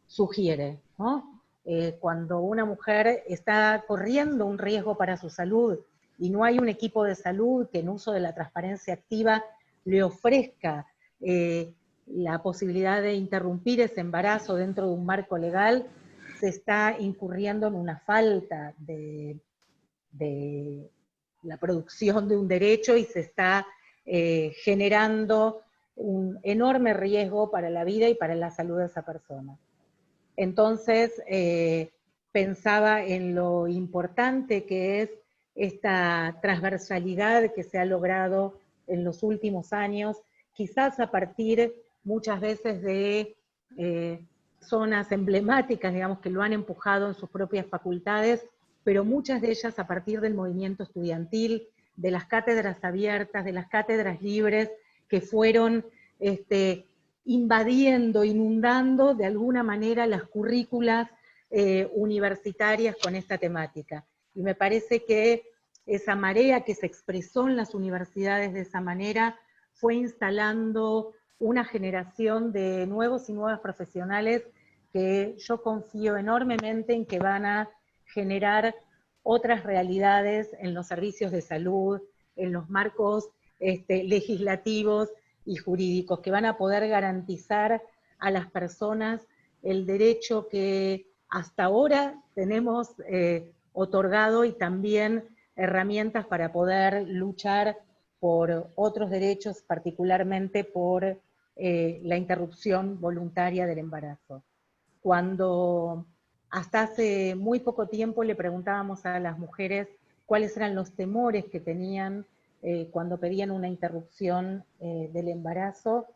sugiere, ¿no? Cuando una mujer está corriendo un riesgo para su salud y no hay un equipo de salud que en uso de la transparencia activa le ofrezca la posibilidad de interrumpir ese embarazo dentro de un marco legal, se está incurriendo en una falta de la producción de un derecho y se está generando un enorme riesgo para la vida y para la salud de esa persona. Entonces, pensaba en lo importante que es esta transversalidad que se ha logrado en los últimos años, quizás a partir muchas veces de zonas emblemáticas, digamos, que lo han empujado en sus propias facultades, pero muchas de ellas a partir del movimiento estudiantil, de las cátedras abiertas, de las cátedras libres, que fueron invadiendo, inundando de alguna manera las currículas universitarias con esta temática. Y me parece que esa marea que se expresó en las universidades de esa manera fue instalando una generación de nuevos y nuevas profesionales que yo confío enormemente en que van a generar otras realidades en los servicios de salud, en los marcos legislativos y jurídicos, que van a poder garantizar a las personas el derecho que hasta ahora tenemos otorgado y también herramientas para poder luchar por otros derechos, particularmente por la interrupción voluntaria del embarazo. Cuando hasta hace muy poco tiempo le preguntábamos a las mujeres cuáles eran los temores que tenían cuando pedían una interrupción del embarazo,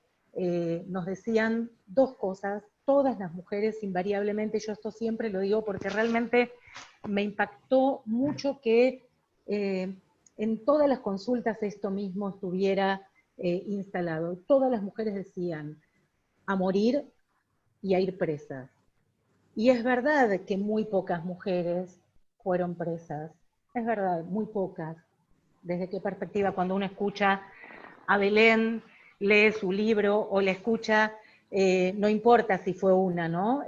nos decían dos cosas, todas las mujeres invariablemente, yo esto siempre lo digo porque realmente me impactó mucho que en todas las consultas esto mismo estuviera instalado. Todas las mujeres decían a morir y a ir presas. Y es verdad que muy pocas mujeres fueron presas, es verdad, muy pocas. ¿Desde qué perspectiva? Cuando uno escucha a Belén, lee su libro o la escucha, no importa si fue una, ¿no?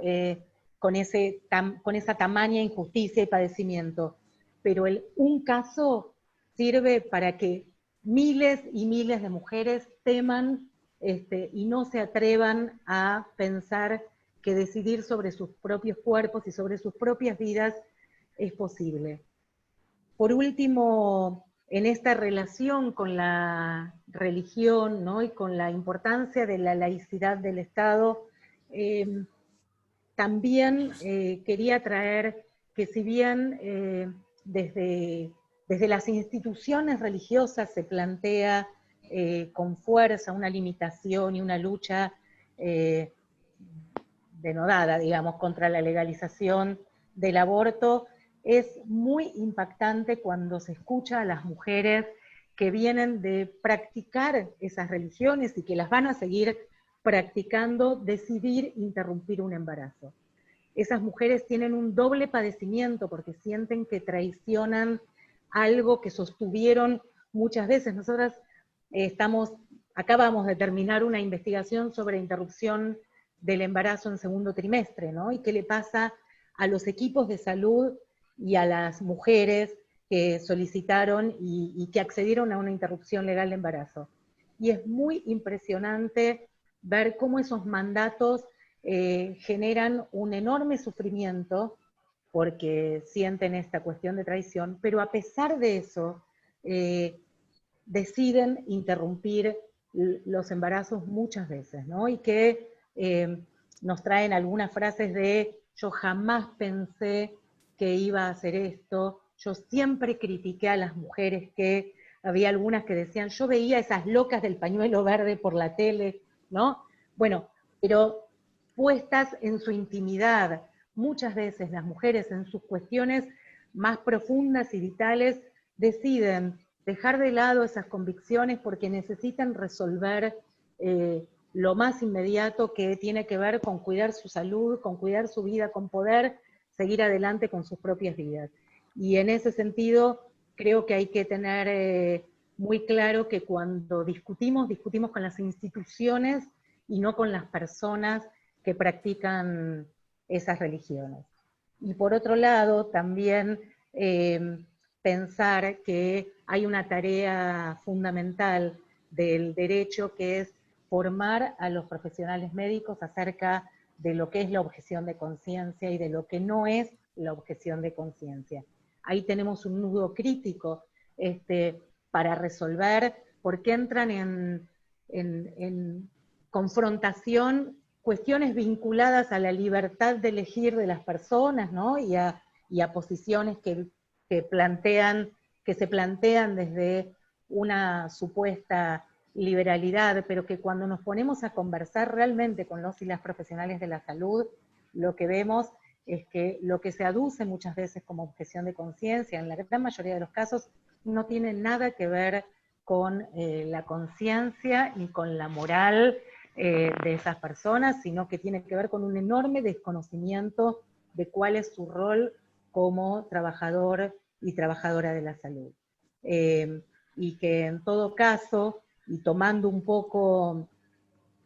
Con esa tamaña injusticia y padecimiento. Pero un caso sirve para que miles y miles de mujeres teman y no se atrevan a pensar que decidir sobre sus propios cuerpos y sobre sus propias vidas es posible. Por último, en esta relación con la religión, ¿no? Y con la importancia de la laicidad del Estado, también quería traer que si bien desde las instituciones religiosas se plantea con fuerza una limitación y una lucha denodada, digamos, contra la legalización del aborto, es muy impactante cuando se escucha a las mujeres que vienen de practicar esas religiones y que las van a seguir practicando, decidir interrumpir un embarazo. Esas mujeres tienen un doble padecimiento porque sienten que traicionan algo que sostuvieron muchas veces. Nosotras acabamos de terminar una investigación sobre interrupción del embarazo en segundo trimestre, ¿no? Y qué le pasa a los equipos de salud y a las mujeres que solicitaron y que accedieron a una interrupción legal de embarazo. Y es muy impresionante ver cómo esos mandatos generan un enorme sufrimiento porque sienten esta cuestión de traición, pero a pesar de eso deciden interrumpir los embarazos muchas veces, ¿no? Y que nos traen algunas frases de yo jamás pensé que iba a hacer esto, yo siempre critiqué a las mujeres que, había algunas que decían, yo veía esas locas del pañuelo verde por la tele, ¿no? Bueno, pero puestas en su intimidad, muchas veces las mujeres en sus cuestiones más profundas y vitales deciden dejar de lado esas convicciones porque necesitan resolver lo más inmediato que tiene que ver con cuidar su salud, con cuidar su vida, con poder seguir adelante con sus propias vidas. Y en ese sentido, creo que hay que tener muy claro que cuando discutimos con las instituciones y no con las personas que practican esas religiones. Y por otro lado, también pensar que hay una tarea fundamental del derecho que es formar a los profesionales médicos acerca de lo que es la objeción de conciencia y de lo que no es la objeción de conciencia. Ahí tenemos un nudo crítico para resolver, porque entran en confrontación cuestiones vinculadas a la libertad de elegir de las personas, ¿no? y a posiciones que se plantean desde una supuesta liberalidad, pero que cuando nos ponemos a conversar realmente con los y las profesionales de la salud, lo que vemos es que lo que se aduce muchas veces como objeción de conciencia, en la gran mayoría de los casos, no tiene nada que ver con la conciencia ni con la moral de esas personas, sino que tiene que ver con un enorme desconocimiento de cuál es su rol como trabajador y trabajadora de la salud. Y que en todo caso, y tomando un poco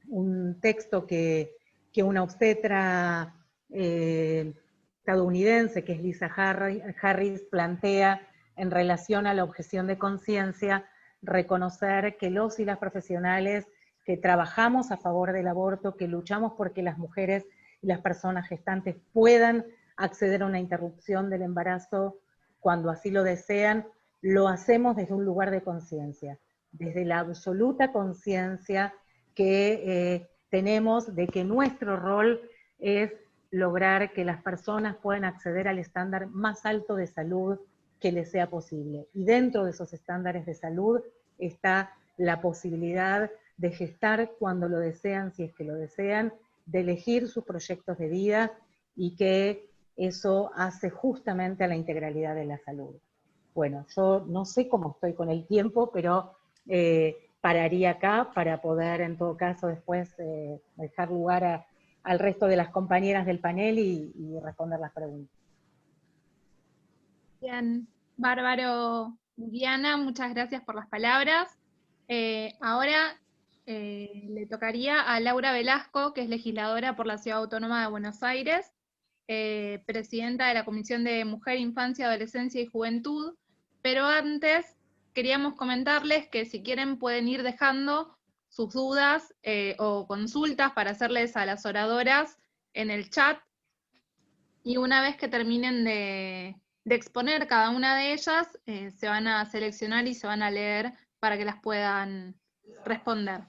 un texto que una obstetra estadounidense, que es Lisa Harris, plantea en relación a la objeción de conciencia, reconocer que los y las profesionales que trabajamos a favor del aborto, que luchamos porque las mujeres y las personas gestantes puedan acceder a una interrupción del embarazo cuando así lo desean, lo hacemos desde un lugar de conciencia, desde la absoluta conciencia que tenemos de que nuestro rol es lograr que las personas puedan acceder al estándar más alto de salud que les sea posible. Y dentro de esos estándares de salud está la posibilidad de gestar cuando lo desean, si es que lo desean, de elegir sus proyectos de vida y que eso hace justamente a la integralidad de la salud. Bueno, yo no sé cómo estoy con el tiempo, pero pararía acá para poder en todo caso después dejar lugar al resto de las compañeras del panel y responder las preguntas. Bien, bárbaro, Diana, muchas gracias por las palabras. Ahora le tocaría a Laura Velasco, que es legisladora por la Ciudad Autónoma de Buenos Aires, presidenta de la Comisión de Mujer, Infancia, Adolescencia y Juventud, pero antes queríamos comentarles que si quieren pueden ir dejando sus dudas o consultas para hacerles a las oradoras en el chat, y una vez que terminen de exponer cada una de ellas, se van a seleccionar y se van a leer para que las puedan responder.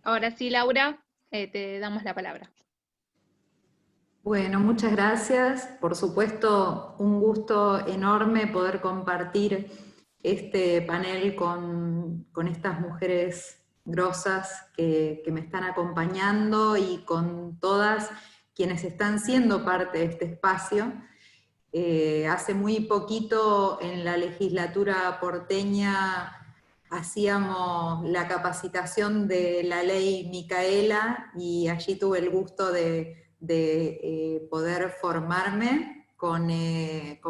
Ahora sí, Laura, te damos la palabra. Bueno, muchas gracias. Por supuesto, un gusto enorme poder compartir este panel con estas mujeres grosas que me están acompañando y con todas quienes están siendo parte de este espacio. Hace muy poquito en la legislatura porteña hacíamos la capacitación de la ley Micaela y allí tuve el gusto de poder formarme con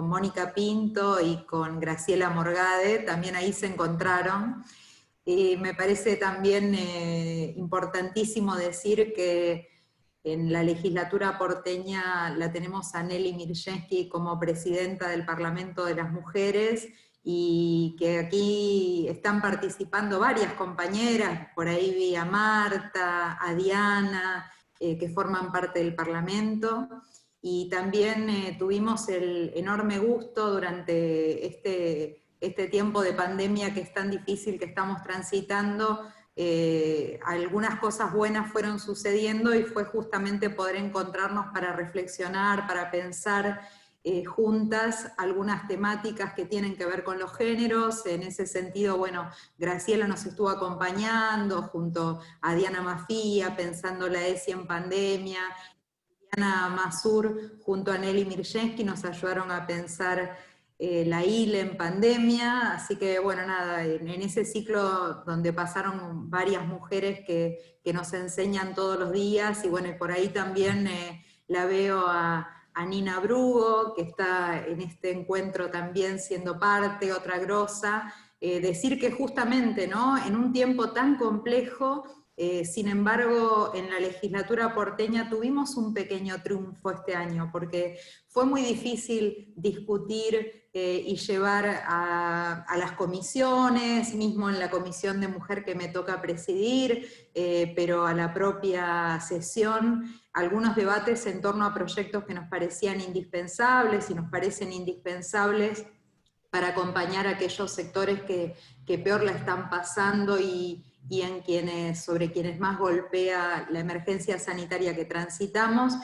Mónica Pinto y con Graciela Morgade, también ahí se encontraron. Me parece también importantísimo decir que en la legislatura porteña la tenemos a Nelly Mirjensky como presidenta del Parlamento de las Mujeres, y que aquí están participando varias compañeras, por ahí vi a Marta, a Diana, que forman parte del Parlamento, y también tuvimos el enorme gusto durante este tiempo de pandemia que es tan difícil que estamos transitando. Algunas cosas buenas fueron sucediendo y fue justamente poder encontrarnos para reflexionar, para pensar juntas algunas temáticas que tienen que ver con los géneros. En ese sentido, bueno, Graciela nos estuvo acompañando junto a Diana Mafía, pensando la ESI en pandemia, Diana Masur junto a Nelly Mirjensky nos ayudaron a pensar la ILE en pandemia, así que bueno, nada, en ese ciclo donde pasaron varias mujeres que nos enseñan todos los días, y bueno, y por ahí también la veo a Nina Brugo, que está en este encuentro también siendo parte, otra grosa, decir que justamente, ¿no?, en un tiempo tan complejo, sin embargo, en la legislatura porteña tuvimos un pequeño triunfo este año, porque fue muy difícil discutir y llevar a las comisiones, mismo en la comisión de mujer que me toca presidir, pero a la propia sesión, algunos debates en torno a proyectos que nos parecían indispensables y nos parecen indispensables para acompañar a aquellos sectores que peor la están pasando y sobre quienes más golpea la emergencia sanitaria que transitamos.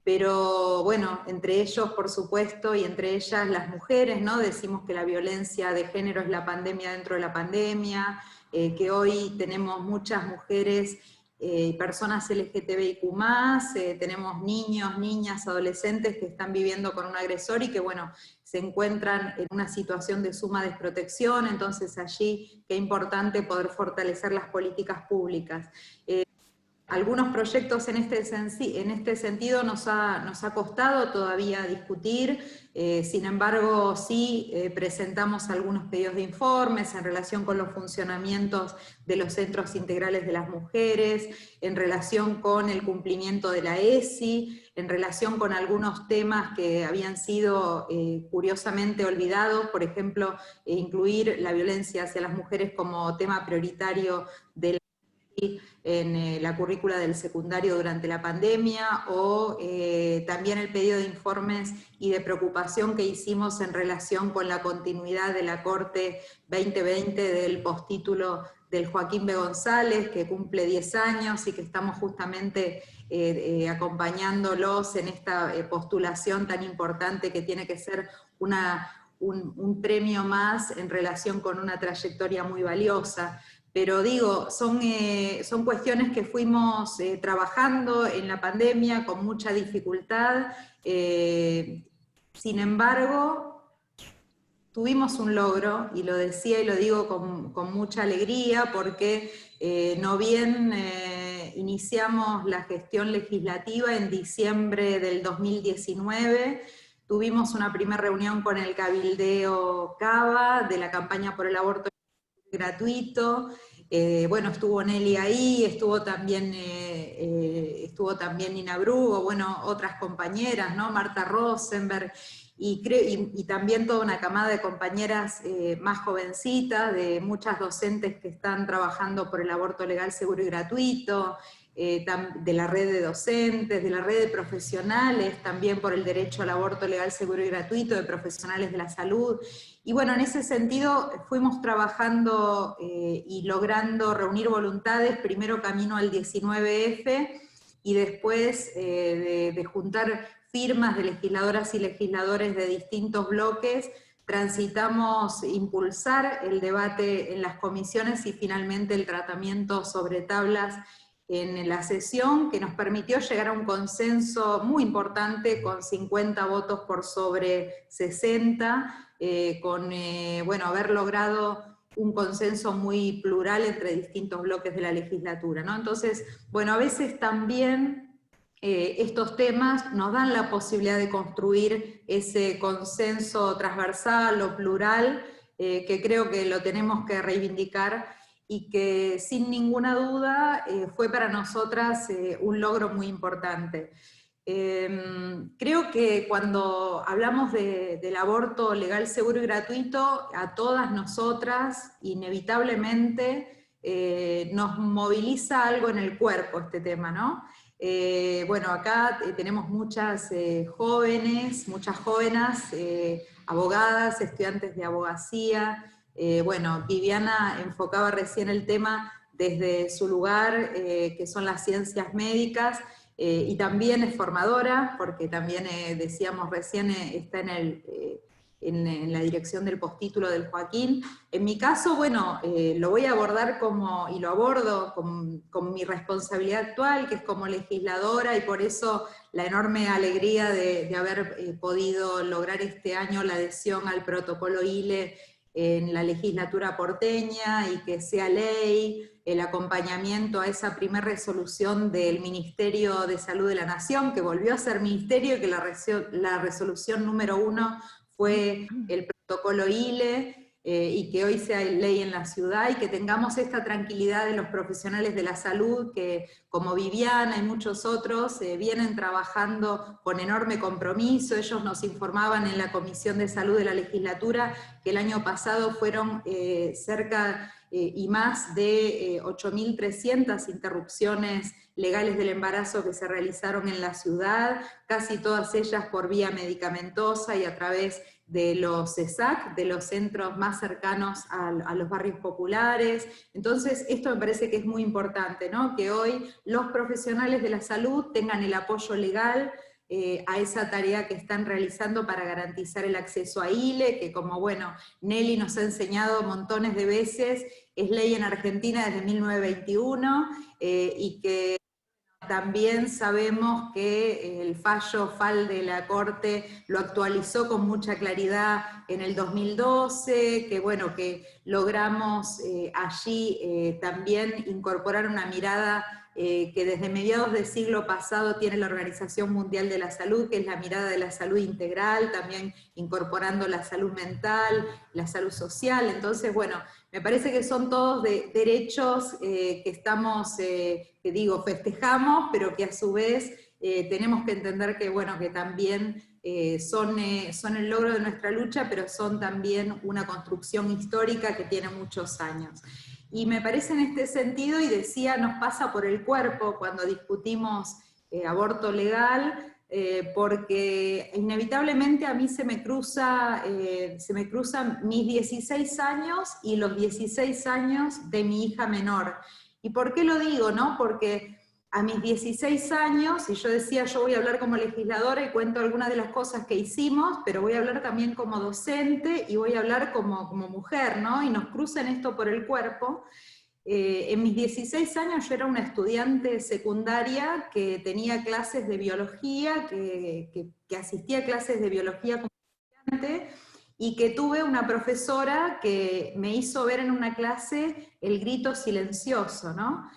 Pero bueno, entre ellos, por supuesto, y entre ellas las mujeres, ¿no? Decimos que la violencia de género es la pandemia dentro de la pandemia, que hoy tenemos muchas mujeres, personas LGTBIQ+, tenemos niños, niñas, adolescentes que están viviendo con un agresor y que, bueno, se encuentran en una situación de suma desprotección. Entonces allí qué importante poder fortalecer las políticas públicas. Algunos proyectos en este sentido nos ha costado todavía discutir, sin embargo sí presentamos algunos pedidos de informes en relación con los funcionamientos de los centros integrales de las mujeres, en relación con el cumplimiento de la ESI, en relación con algunos temas que habían sido curiosamente olvidados, por ejemplo, incluir la violencia hacia las mujeres como tema prioritario de la en la currícula del secundario durante la pandemia, o también el pedido de informes y de preocupación que hicimos en relación con la continuidad de la Corte 2020 del postítulo del Joaquín B. González, que cumple 10 años y que estamos justamente acompañándolos en esta postulación tan importante que tiene que ser un premio más en relación con una trayectoria muy valiosa. Pero digo, son cuestiones que fuimos trabajando en la pandemia con mucha dificultad. Sin embargo, tuvimos un logro, y lo decía y lo digo con mucha alegría, porque no bien iniciamos la gestión legislativa en diciembre del 2019, tuvimos una primera reunión con el Cabildeo Cava de la campaña por el aborto gratuito. Bueno, estuvo Nelly ahí, estuvo también Nina Brugo, bueno, otras compañeras, ¿no? Marta Rosenberg, y también toda una camada de compañeras más jovencitas, de muchas docentes que están trabajando por el aborto legal, seguro y gratuito, de la red de docentes, de la red de profesionales, también por el derecho al aborto legal, seguro y gratuito, de profesionales de la salud. Y bueno, en ese sentido fuimos trabajando y logrando reunir voluntades, primero camino al 19F, y después de juntar firmas de legisladoras y legisladores de distintos bloques, transitamos impulsar el debate en las comisiones y finalmente el tratamiento sobre tablas en la sesión, que nos permitió llegar a un consenso muy importante con 50 votos por sobre 60, bueno, haber logrado un consenso muy plural entre distintos bloques de la legislatura, ¿no? Entonces, bueno, a veces también estos temas nos dan la posibilidad de construir ese consenso transversal o plural, que creo que lo tenemos que reivindicar, y que sin ninguna duda fue para nosotras un logro muy importante. Creo que cuando hablamos del aborto legal, seguro y gratuito, a todas nosotras inevitablemente nos moviliza algo en el cuerpo este tema, ¿no? Bueno, acá tenemos muchas jóvenes, muchas jóvenes, abogadas, estudiantes de abogacía. Bueno, Viviana enfocaba recién el tema desde su lugar, que son las ciencias médicas, y también es formadora, porque también, decíamos recién, está en la dirección del postítulo del Joaquín. En mi caso, bueno, lo voy a abordar y lo abordo con mi responsabilidad actual, que es como legisladora, y por eso la enorme alegría de haber podido lograr este año la adhesión al protocolo ILE en la legislatura porteña, y que sea ley, el acompañamiento a esa primera resolución del Ministerio de Salud de la Nación, que volvió a ser ministerio, y que la resolución número 1 fue el protocolo ILE, y que hoy sea ley en la ciudad, y que tengamos esta tranquilidad de los profesionales de la salud, que como Viviana y muchos otros vienen trabajando con enorme compromiso. Ellos nos informaban en la Comisión de Salud de la legislatura que el año pasado fueron cerca y más de 8.300 interrupciones legales del embarazo que se realizaron en la ciudad, casi todas ellas por vía medicamentosa y a través de los CESAC, de los centros más cercanos a los barrios populares. Entonces, esto me parece que es muy importante, ¿no? Que hoy los profesionales de la salud tengan el apoyo legal a esa tarea que están realizando para garantizar el acceso a ILE, que como, bueno, Nelly nos ha enseñado montones de veces, es ley en Argentina desde 1921, y que también sabemos que el fallo FAL de la Corte lo actualizó con mucha claridad en el 2012, que bueno, que logramos allí también incorporar una mirada que desde mediados del siglo pasado tiene la Organización Mundial de la Salud, que es la mirada de la salud integral, también incorporando la salud mental, la salud social. Entonces, bueno, me parece que son todos derechos que estamos, que digo, festejamos, pero que a su vez tenemos que entender que, bueno, que también son el logro de nuestra lucha, pero son también una construcción histórica que tiene muchos años. Y me parece en este sentido, y decía, nos pasa por el cuerpo cuando discutimos aborto legal, porque inevitablemente a mí se me cruzan mis 16 años y los 16 años de mi hija menor. ¿Y por qué lo digo, no? Porque a mis 16 años, y yo decía, yo voy a hablar como legisladora y cuento algunas de las cosas que hicimos, pero voy a hablar también como docente y voy a hablar como mujer, ¿no? Y nos cruzan esto por el cuerpo. En mis 16 años yo era una estudiante secundaria que tenía clases de biología, que asistía a clases de biología como estudiante, y que tuve una profesora que me hizo ver en una clase el grito silencioso, ¿no?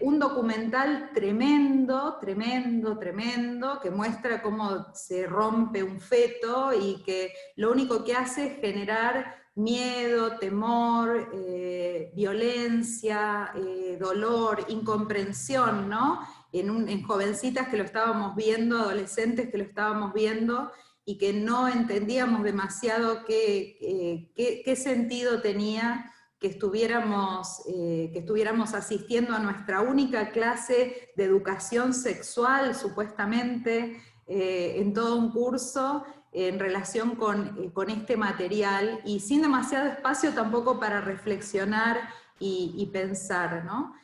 un documental tremendo, que muestra cómo se rompe un feto y que lo único que hace es generar miedo, temor, violencia, dolor, incomprensión, ¿no? En jovencitas que lo estábamos viendo, adolescentes que lo estábamos viendo, y que no entendíamos demasiado qué sentido tenía que estuviéramos asistiendo a nuestra única clase de educación sexual, supuestamente, en todo un curso, en relación con este material, y sin demasiado espacio tampoco para reflexionar y pensar, ¿no?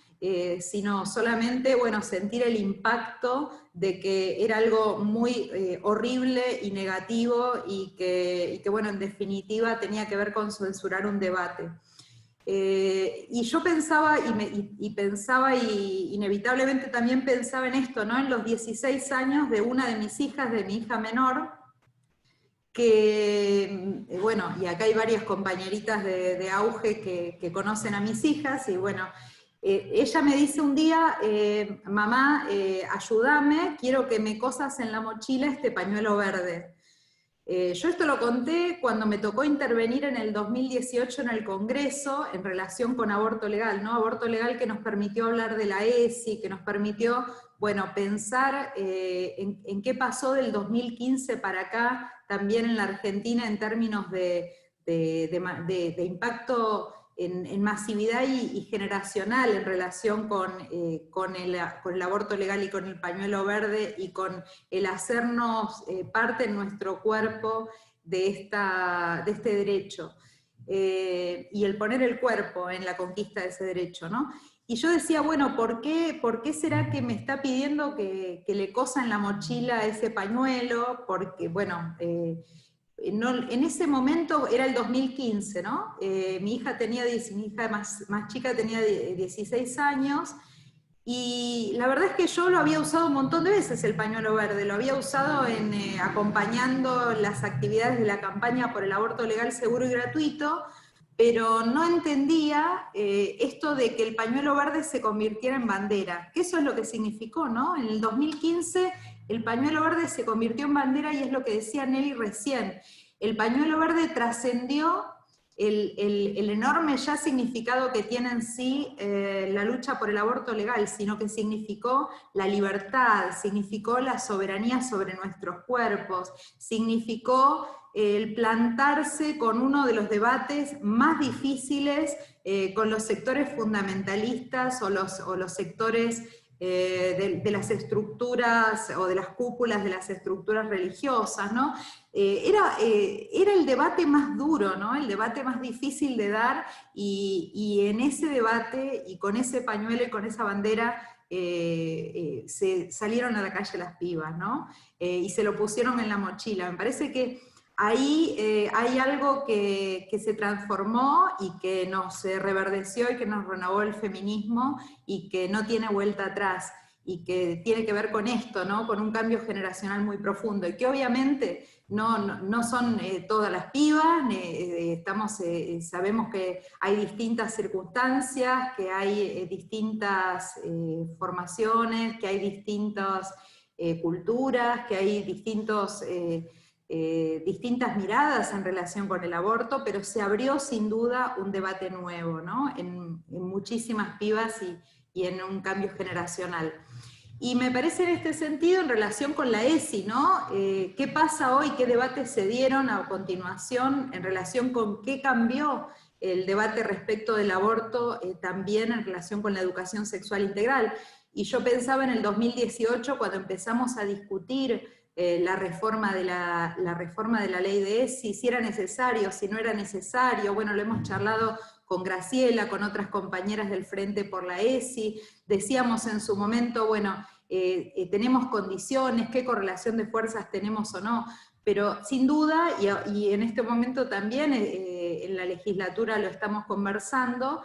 Sino solamente, bueno, sentir el impacto de que era algo muy horrible y negativo, y que, bueno, en definitiva tenía que ver con censurar un debate. Y yo pensaba, y inevitablemente también pensaba en esto, ¿no? En los 16 años de una de mis hijas, de mi hija menor, que, bueno, y acá hay varias compañeritas de auge que conocen a mis hijas, y bueno, ella me dice un día, mamá, ayúdame, quiero que me cosas en la mochila este pañuelo verde. Yo esto lo conté cuando me tocó intervenir en el 2018 en el Congreso en relación con aborto legal, ¿no? Aborto legal que nos permitió hablar de la ESI, que nos permitió, bueno, pensar en qué pasó del 2015 para acá, también en la Argentina, en términos de impacto en masividad y generacional en relación con el aborto legal y con el pañuelo verde, y con el hacernos parte en nuestro cuerpo de este derecho, y el poner el cuerpo en la conquista de ese derecho, ¿no? Y yo decía, bueno, ¿por qué será que me está pidiendo que le cosa en la mochila ese pañuelo? Porque, bueno, en ese momento era el 2015, ¿no? Mi hija más chica tenía 16 años, y la verdad es que yo lo había usado un montón de veces, el pañuelo verde, lo había usado acompañando las actividades de la campaña por el aborto legal, seguro y gratuito, pero no entendía esto de que el pañuelo verde se convirtiera en bandera, que eso es lo que significó, ¿no? En el 2015 el pañuelo verde se convirtió en bandera, y es lo que decía Nelly recién. El pañuelo verde trascendió el enorme ya significado que tiene en sí la lucha por el aborto legal, sino que significó la libertad, significó la soberanía sobre nuestros cuerpos, significó el plantarse con uno de los debates más difíciles con los sectores fundamentalistas o los sectores de las estructuras o de las cúpulas de las estructuras religiosas, ¿no? Era el debate más duro, ¿no? El debate más difícil de dar, y en ese debate, y con ese pañuelo y con esa bandera, se salieron a la calle las pibas, ¿no? Y se lo pusieron en la mochila. Me parece que ahí hay algo que se transformó y que nos reverdeció y que nos renovó el feminismo, y que no tiene vuelta atrás, y que tiene que ver con esto, ¿no? Con un cambio generacional muy profundo, y que obviamente no son todas las pibas, sabemos que hay distintas circunstancias, que hay distintas formaciones, que hay distintas culturas, que hay distintas miradas en relación con el aborto, pero se abrió sin duda un debate nuevo, ¿no? En muchísimas pibas y en un cambio generacional. Y me parece en este sentido, en relación con la ESI, ¿no? ¿Qué pasa hoy? ¿Qué debates se dieron a continuación en relación con qué cambió el debate respecto del aborto, también en relación con la educación sexual integral? Y yo pensaba en el 2018, cuando empezamos a discutir la reforma de la ley de ESI, si era necesario, si no era necesario. Bueno, lo hemos charlado con Graciela, con otras compañeras del Frente por la ESI, decíamos en su momento, bueno, tenemos condiciones, qué correlación de fuerzas tenemos o no, pero sin duda, y en este momento también en la legislatura lo estamos conversando,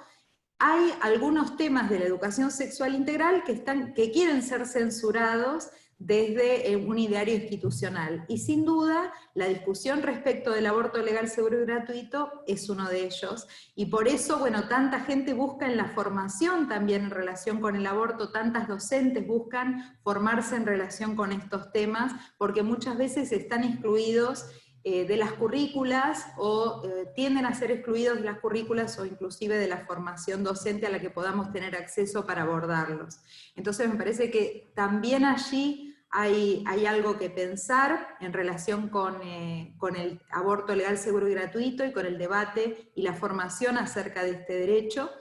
hay algunos temas de la educación sexual integral que quieren ser censurados desde un ideario institucional. Y sin duda, la discusión respecto del aborto legal, seguro y gratuito es uno de ellos. Y por eso, bueno, tanta gente busca en la formación también en relación con el aborto, tantas docentes buscan formarse en relación con estos temas, porque muchas veces están excluidos de las currículas o tienden a ser excluidos de las currículas o inclusive de la formación docente a la que podamos tener acceso para abordarlos. Entonces me parece que también allí hay algo que pensar en relación con el aborto legal, seguro y gratuito y con el debate y la formación acerca de este derecho.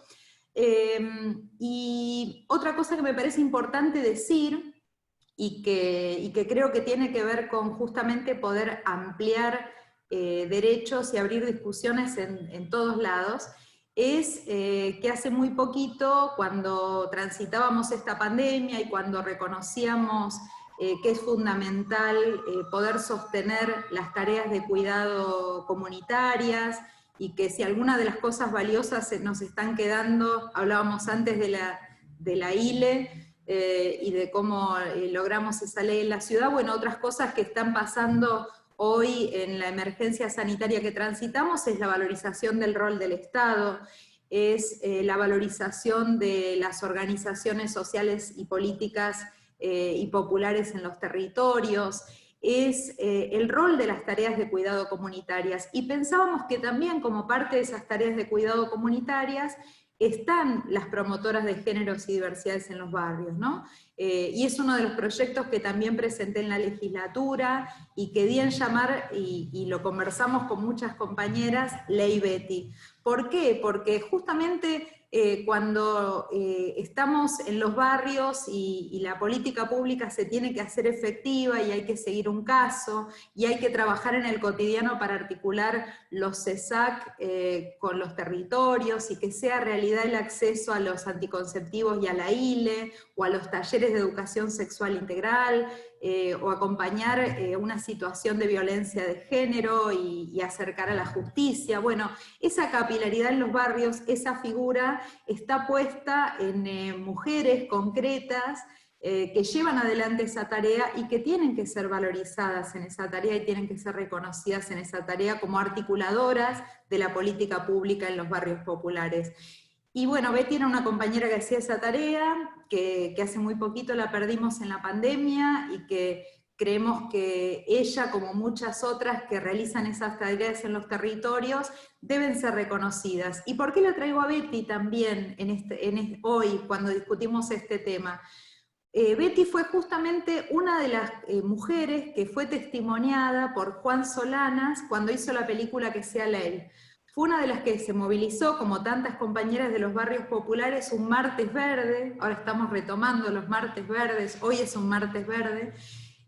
Y otra cosa que me parece importante decir y que creo que tiene que ver con justamente poder ampliar derechos y abrir discusiones en todos lados, es que hace muy poquito, cuando transitábamos esta pandemia y cuando reconocíamos que es fundamental poder sostener las tareas de cuidado comunitarias, y que si alguna de las cosas valiosas nos están quedando, hablábamos antes de la ILE, y de cómo logramos esa ley en la ciudad, bueno, otras cosas que están pasando hoy en la emergencia sanitaria que transitamos es la valorización del rol del Estado, es la valorización de las organizaciones sociales y políticas y populares en los territorios, es el rol de las tareas de cuidado comunitarias. Y pensábamos que también como parte de esas tareas de cuidado comunitarias están las promotoras de géneros y diversidades en los barrios, ¿no? Y es uno de los proyectos que también presenté en la legislatura y que di en llamar, y lo conversamos con muchas compañeras, Ley Betty. ¿Por qué? Porque justamente cuando estamos en los barrios y la política pública se tiene que hacer efectiva y hay que seguir un caso y hay que trabajar en el cotidiano para articular los CESAC con los territorios y que sea realidad el acceso a los anticonceptivos y a la ILE o a los talleres de educación sexual integral, o acompañar una situación de violencia de género y acercar a la justicia. Bueno, esa capilaridad en los barrios, esa figura está puesta en mujeres concretas que llevan adelante esa tarea y que tienen que ser valorizadas en esa tarea y tienen que ser reconocidas en esa tarea como articuladoras de la política pública en los barrios populares. Y bueno, Betty era una compañera que hacía esa tarea, que hace muy poquito la perdimos en la pandemia y que creemos que ella, como muchas otras que realizan esas tareas en los territorios, deben ser reconocidas. ¿Y por qué la traigo a Betty también hoy, cuando discutimos este tema? Betty fue justamente una de las mujeres que fue testimoniada por Juan Solanas cuando hizo la película Que sea ley. Fue una de las que se movilizó, como tantas compañeras de los barrios populares, un martes verde. Ahora estamos retomando los martes verdes, hoy es un martes verde.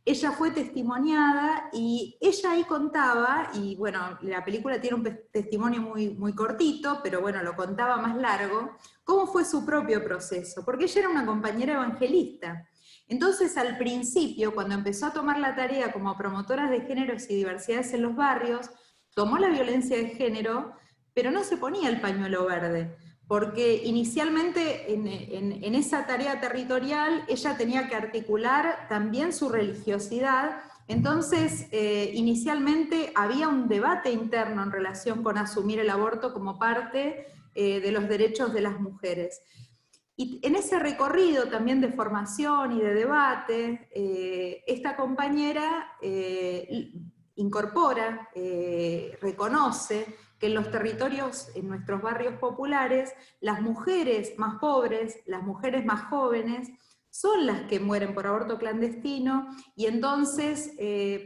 Ella fue testimoniada y ella ahí contaba, y bueno, la película tiene un testimonio muy, muy cortito, pero bueno, lo contaba más largo, cómo fue su propio proceso, porque ella era una compañera evangelista. Entonces, al principio, cuando empezó a tomar la tarea como promotora de géneros y diversidades en los barrios, tomó la violencia de género, pero no se ponía el pañuelo verde, porque inicialmente en esa tarea territorial ella tenía que articular también su religiosidad. Entonces, inicialmente había un debate interno en relación con asumir el aborto como parte de los derechos de las mujeres. Y en ese recorrido también de formación y de debate, esta compañera incorpora, reconoce que en los territorios, en nuestros barrios populares, las mujeres más pobres, las mujeres más jóvenes, son las que mueren por aborto clandestino, y entonces,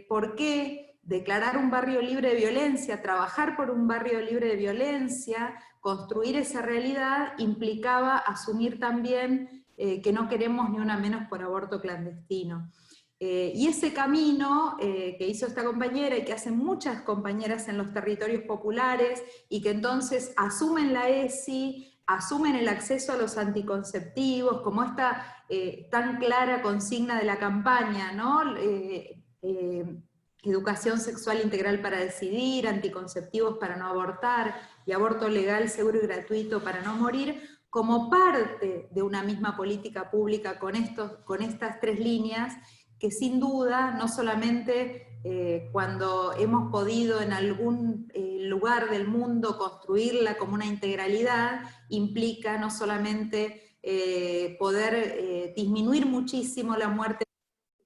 ¿por qué declarar un barrio libre de violencia, trabajar por un barrio libre de violencia, construir esa realidad, implicaba asumir también que no queremos ni una menos por aborto clandestino? Y ese camino que hizo esta compañera y que hacen muchas compañeras en los territorios populares y que entonces asumen la ESI, asumen el acceso a los anticonceptivos, como esta tan clara consigna de la campaña, ¿no? Educación sexual integral para decidir, anticonceptivos para no abortar y aborto legal, seguro y gratuito para no morir, como parte de una misma política pública con estas tres líneas sin duda, no solamente cuando hemos podido en algún lugar del mundo construirla como una integralidad, implica no solamente poder disminuir muchísimo la muerte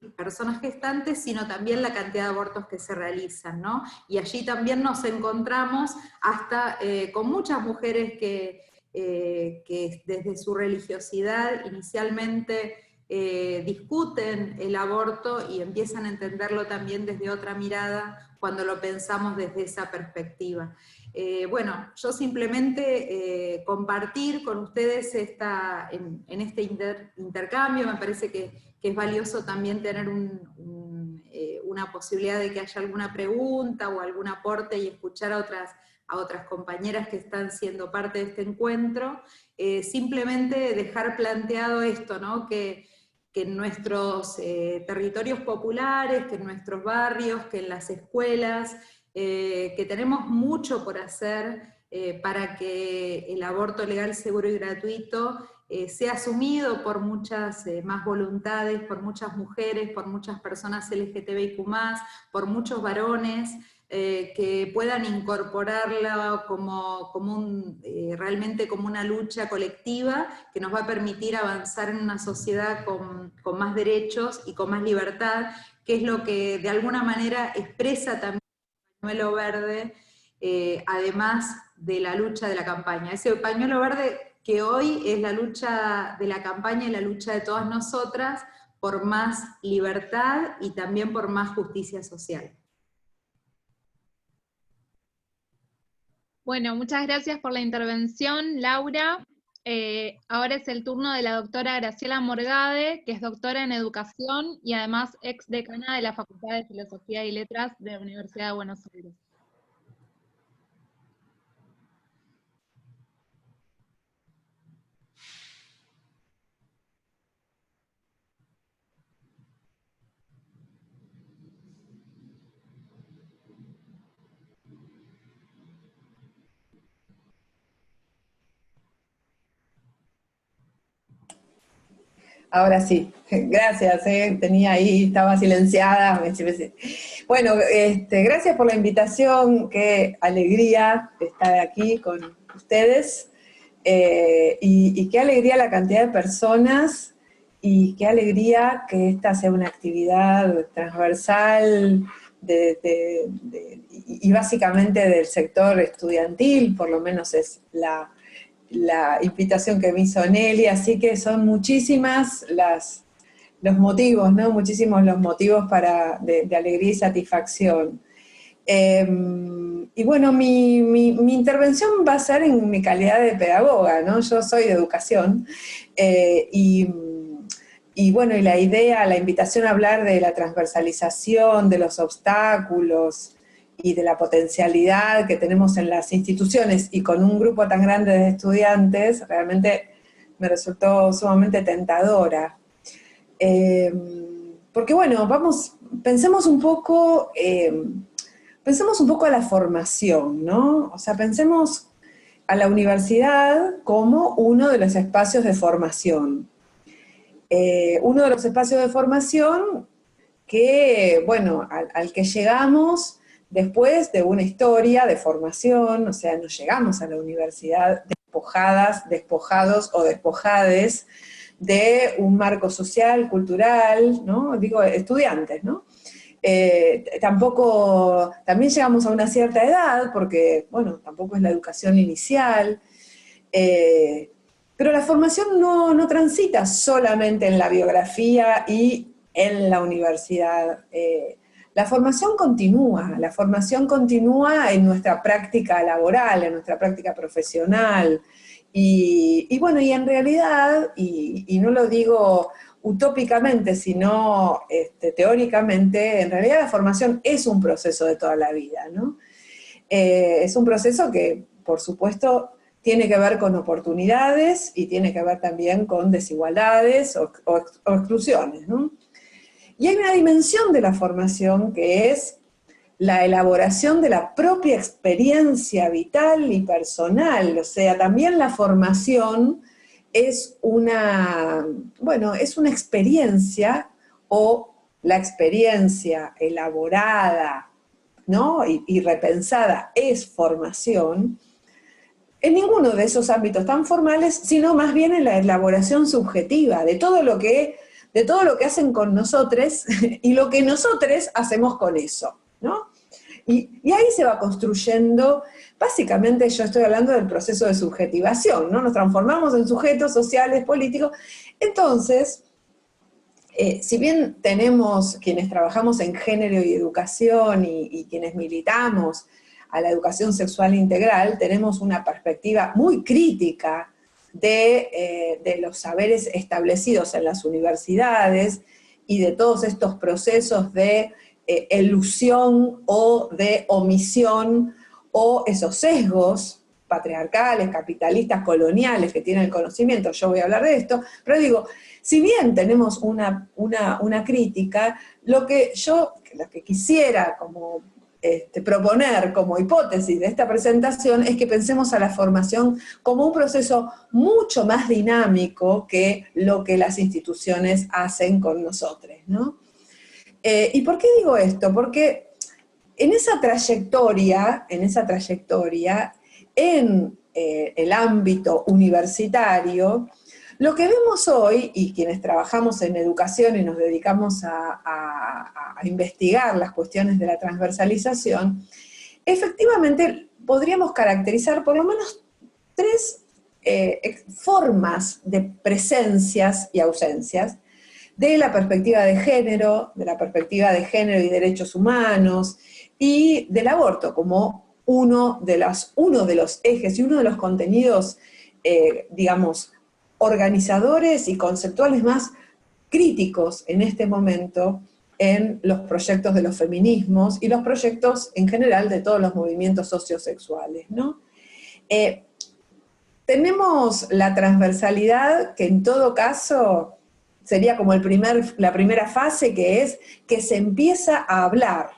de personas gestantes, sino también la cantidad de abortos que se realizan, ¿no? Y allí también nos encontramos hasta con muchas mujeres que desde su religiosidad inicialmente discuten el aborto y empiezan a entenderlo también desde otra mirada cuando lo pensamos desde esa perspectiva. Bueno, yo simplemente compartir con ustedes en este intercambio, me parece que es valioso también tener una posibilidad de que haya alguna pregunta o algún aporte y escuchar a otras compañeras que están siendo parte de este encuentro. Simplemente dejar planteado esto, ¿no? Que en nuestros territorios populares, que en nuestros barrios, que en las escuelas, que tenemos mucho por hacer para que el aborto legal, seguro y gratuito sea asumido por muchas más voluntades, por muchas mujeres, por muchas personas LGTBIQ+, por muchos varones, que puedan incorporarla realmente como una lucha colectiva que nos va a permitir avanzar en una sociedad con más derechos y con más libertad, que es lo que de alguna manera expresa también el pañuelo verde, además de la lucha de la campaña. Ese pañuelo verde que hoy es la lucha de la campaña y la lucha de todas nosotras por más libertad y también por más justicia social. Bueno, muchas gracias por la intervención, Laura. Ahora es el turno de la doctora Graciela Morgade, que es doctora en educación y además ex decana de la Facultad de Filosofía y Letras de la Universidad de Buenos Aires. Ahora sí, gracias, tenía ahí, estaba silenciada. Bueno, gracias por la invitación, qué alegría estar aquí con ustedes, y qué alegría la cantidad de personas, y qué alegría que esta sea una actividad transversal y básicamente del sector estudiantil, por lo menos es la invitación que me hizo Nelly, así que son muchísimas los motivos, ¿no? Muchísimos los motivos de alegría y satisfacción. Y bueno, mi intervención va a ser en mi calidad de pedagoga, ¿no? Yo soy de educación, y bueno, y la invitación a hablar de la transversalización, de los obstáculos, y de la potencialidad que tenemos en las instituciones y con un grupo tan grande de estudiantes, realmente me resultó sumamente tentadora. Porque bueno, pensemos un poco a la formación, ¿no? O sea, pensemos a la universidad como uno de los espacios de formación. Uno de los espacios de formación que, bueno, al que llegamos después de una historia de formación, o sea, no llegamos a la universidad despojados o despojades de un marco social, cultural, ¿no? Digo, estudiantes, ¿no? También llegamos a una cierta edad, porque, bueno, tampoco es la educación inicial, pero la formación no transita solamente en la biografía y en la universidad. La formación continúa en nuestra práctica laboral, en nuestra práctica profesional, y bueno, y en realidad, y no lo digo utópicamente, sino teóricamente, en realidad la formación es un proceso de toda la vida, ¿no? Es un proceso que, por supuesto, tiene que ver con oportunidades y tiene que ver también con desigualdades o exclusiones, ¿no? Y hay una dimensión de la formación que es la elaboración de la propia experiencia vital y personal, o sea, también la formación es una experiencia o la experiencia elaborada, ¿no? y repensada es formación, en ninguno de esos ámbitos tan formales, sino más bien en la elaboración subjetiva de todo lo que hacen con nosotros y lo que nosotros hacemos con eso, ¿no? Y ahí se va construyendo, básicamente yo estoy hablando del proceso de subjetivación, ¿no? Nos transformamos en sujetos sociales, políticos. Entonces, si bien tenemos quienes trabajamos en género y educación y quienes militamos a la educación sexual integral, tenemos una perspectiva muy crítica de los saberes establecidos en las universidades y de todos estos procesos de elusión o de omisión o esos sesgos patriarcales, capitalistas, coloniales que tienen el conocimiento. Yo voy a hablar de esto, pero digo, si bien tenemos una crítica, lo que quisiera como proponer como hipótesis de esta presentación es que pensemos a la formación como un proceso mucho más dinámico que lo que las instituciones hacen con nosotros, ¿no? ¿Y por qué digo esto? Porque en esa trayectoria, en el ámbito universitario, lo que vemos hoy, y quienes trabajamos en educación y nos dedicamos a investigar las cuestiones de la transversalización, efectivamente podríamos caracterizar por lo menos tres formas de presencias y ausencias de la perspectiva de género y derechos humanos, y del aborto como uno de los ejes y uno de los contenidos, digamos, organizadores y conceptuales más críticos en este momento en los proyectos de los feminismos y los proyectos en general de todos los movimientos sociosexuales, ¿no? Tenemos la transversalidad, que en todo caso sería como la primera fase, que es que se empieza a hablar,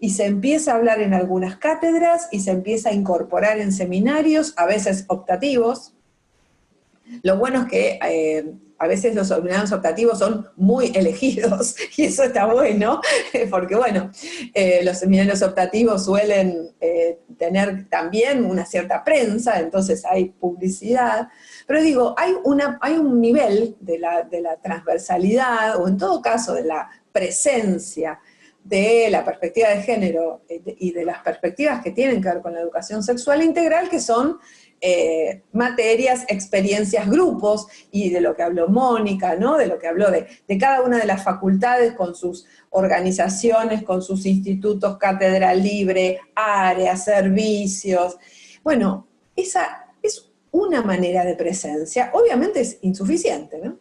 y se empieza a hablar en algunas cátedras, y se empieza a incorporar en seminarios, a veces optativos. Lo bueno es que a veces los seminarios optativos son muy elegidos, y eso está bueno, porque bueno, los seminarios optativos suelen tener también una cierta prensa, entonces hay publicidad, pero digo, hay un nivel de la transversalidad, o en todo caso de la presencia de la perspectiva de género y de las perspectivas que tienen que ver con la educación sexual integral, que son materias, experiencias, grupos, y de lo que habló Mónica, ¿no? De lo que habló de cada una de las facultades con sus organizaciones, con sus institutos, cátedra libre, áreas, servicios. Bueno, esa es una manera de presencia, obviamente es insuficiente, ¿no?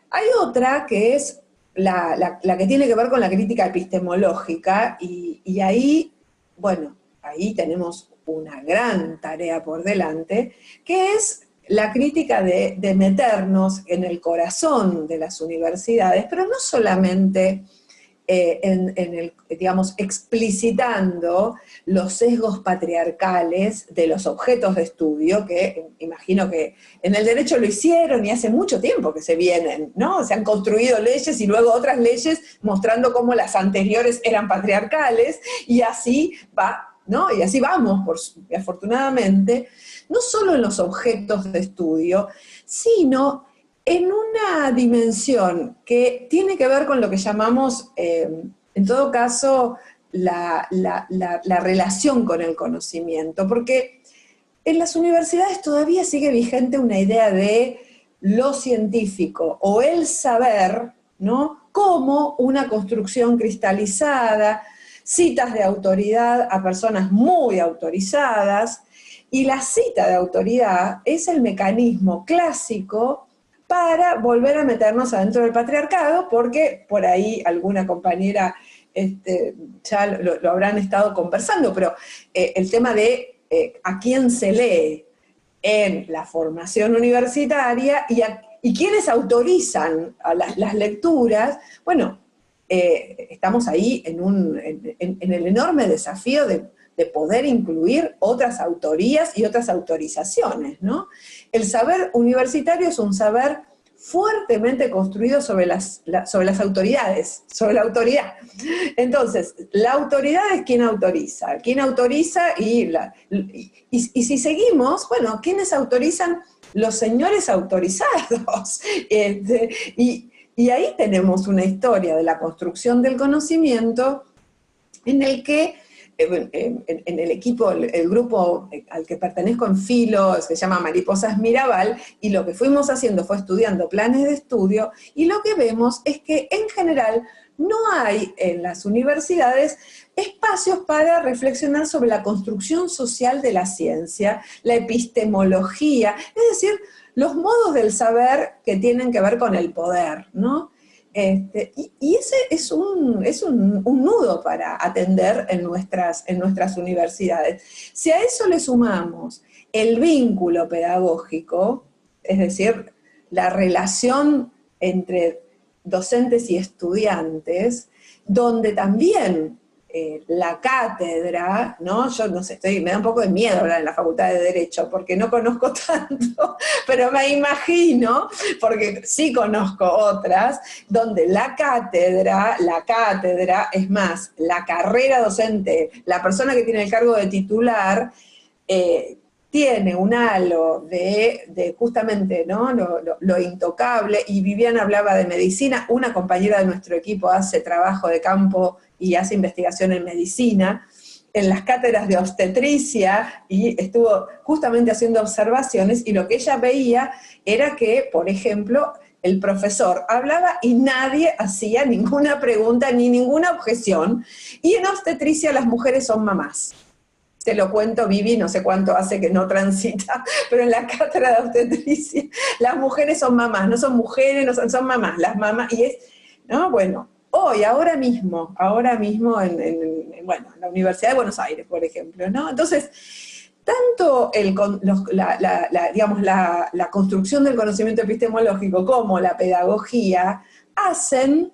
Hay otra que es la que tiene que ver con la crítica epistemológica, y ahí, bueno, ahí tenemos una gran tarea por delante, que es la crítica de meternos en el corazón de las universidades, pero no solamente digamos, explicitando los sesgos patriarcales de los objetos de estudio, que imagino que en el derecho lo hicieron y hace mucho tiempo que se vienen, ¿no? Se han construido leyes y luego otras leyes mostrando cómo las anteriores eran patriarcales, y así va, ¿no? Y así vamos, afortunadamente, no solo en los objetos de estudio, sino en una dimensión que tiene que ver con lo que llamamos, en todo caso, la relación con el conocimiento, porque en las universidades todavía sigue vigente una idea de lo científico o el saber, ¿no? Como una construcción cristalizada, citas de autoridad a personas muy autorizadas, y la cita de autoridad es el mecanismo clásico para volver a meternos adentro del patriarcado, porque por ahí alguna compañera ya lo habrán estado conversando, pero el tema de a quién se lee en la formación universitaria y quiénes autorizan a las lecturas, bueno, estamos ahí en el enorme desafío de poder incluir otras autorías y otras autorizaciones, ¿no? El saber universitario es un saber fuertemente construido sobre las autoridades, sobre la autoridad. Entonces, la autoridad es quien autoriza y si seguimos, bueno, ¿quiénes autorizan? Los señores autorizados. Y ahí tenemos una historia de la construcción del conocimiento en el que en el equipo, el grupo al que pertenezco en Filo, se llama Mariposas Mirabal, y lo que fuimos haciendo fue estudiando planes de estudio, y lo que vemos es que en general no hay en las universidades espacios para reflexionar sobre la construcción social de la ciencia, la epistemología, es decir, los modos del saber que tienen que ver con el poder, ¿no? Y ese es un nudo para atender en nuestras universidades. Si a eso le sumamos el vínculo pedagógico, es decir, la relación entre docentes y estudiantes, donde también la cátedra, ¿no? Yo no sé, me da un poco de miedo hablar en la Facultad de Derecho, porque no conozco tanto, pero me imagino, porque sí conozco otras, donde la cátedra, es más, la carrera docente, la persona que tiene el cargo de titular, tiene un halo de justamente, ¿no? lo intocable, y Viviana hablaba de medicina, una compañera de nuestro equipo hace trabajo de campo y hace investigación en medicina, en las cátedras de obstetricia, y estuvo justamente haciendo observaciones, y lo que ella veía era que, por ejemplo, el profesor hablaba y nadie hacía ninguna pregunta ni ninguna objeción, y en obstetricia las mujeres son mamás. Te lo cuento, Vivi, no sé cuánto hace que no transita, pero en la cátedra de obstetricia las mujeres son mamás, no son mujeres, no son mamás, las mamás, y es, ¿no? Bueno, hoy, ahora mismo en la Universidad de Buenos Aires, por ejemplo, ¿no? Entonces, tanto la construcción del conocimiento epistemológico como la pedagogía hacen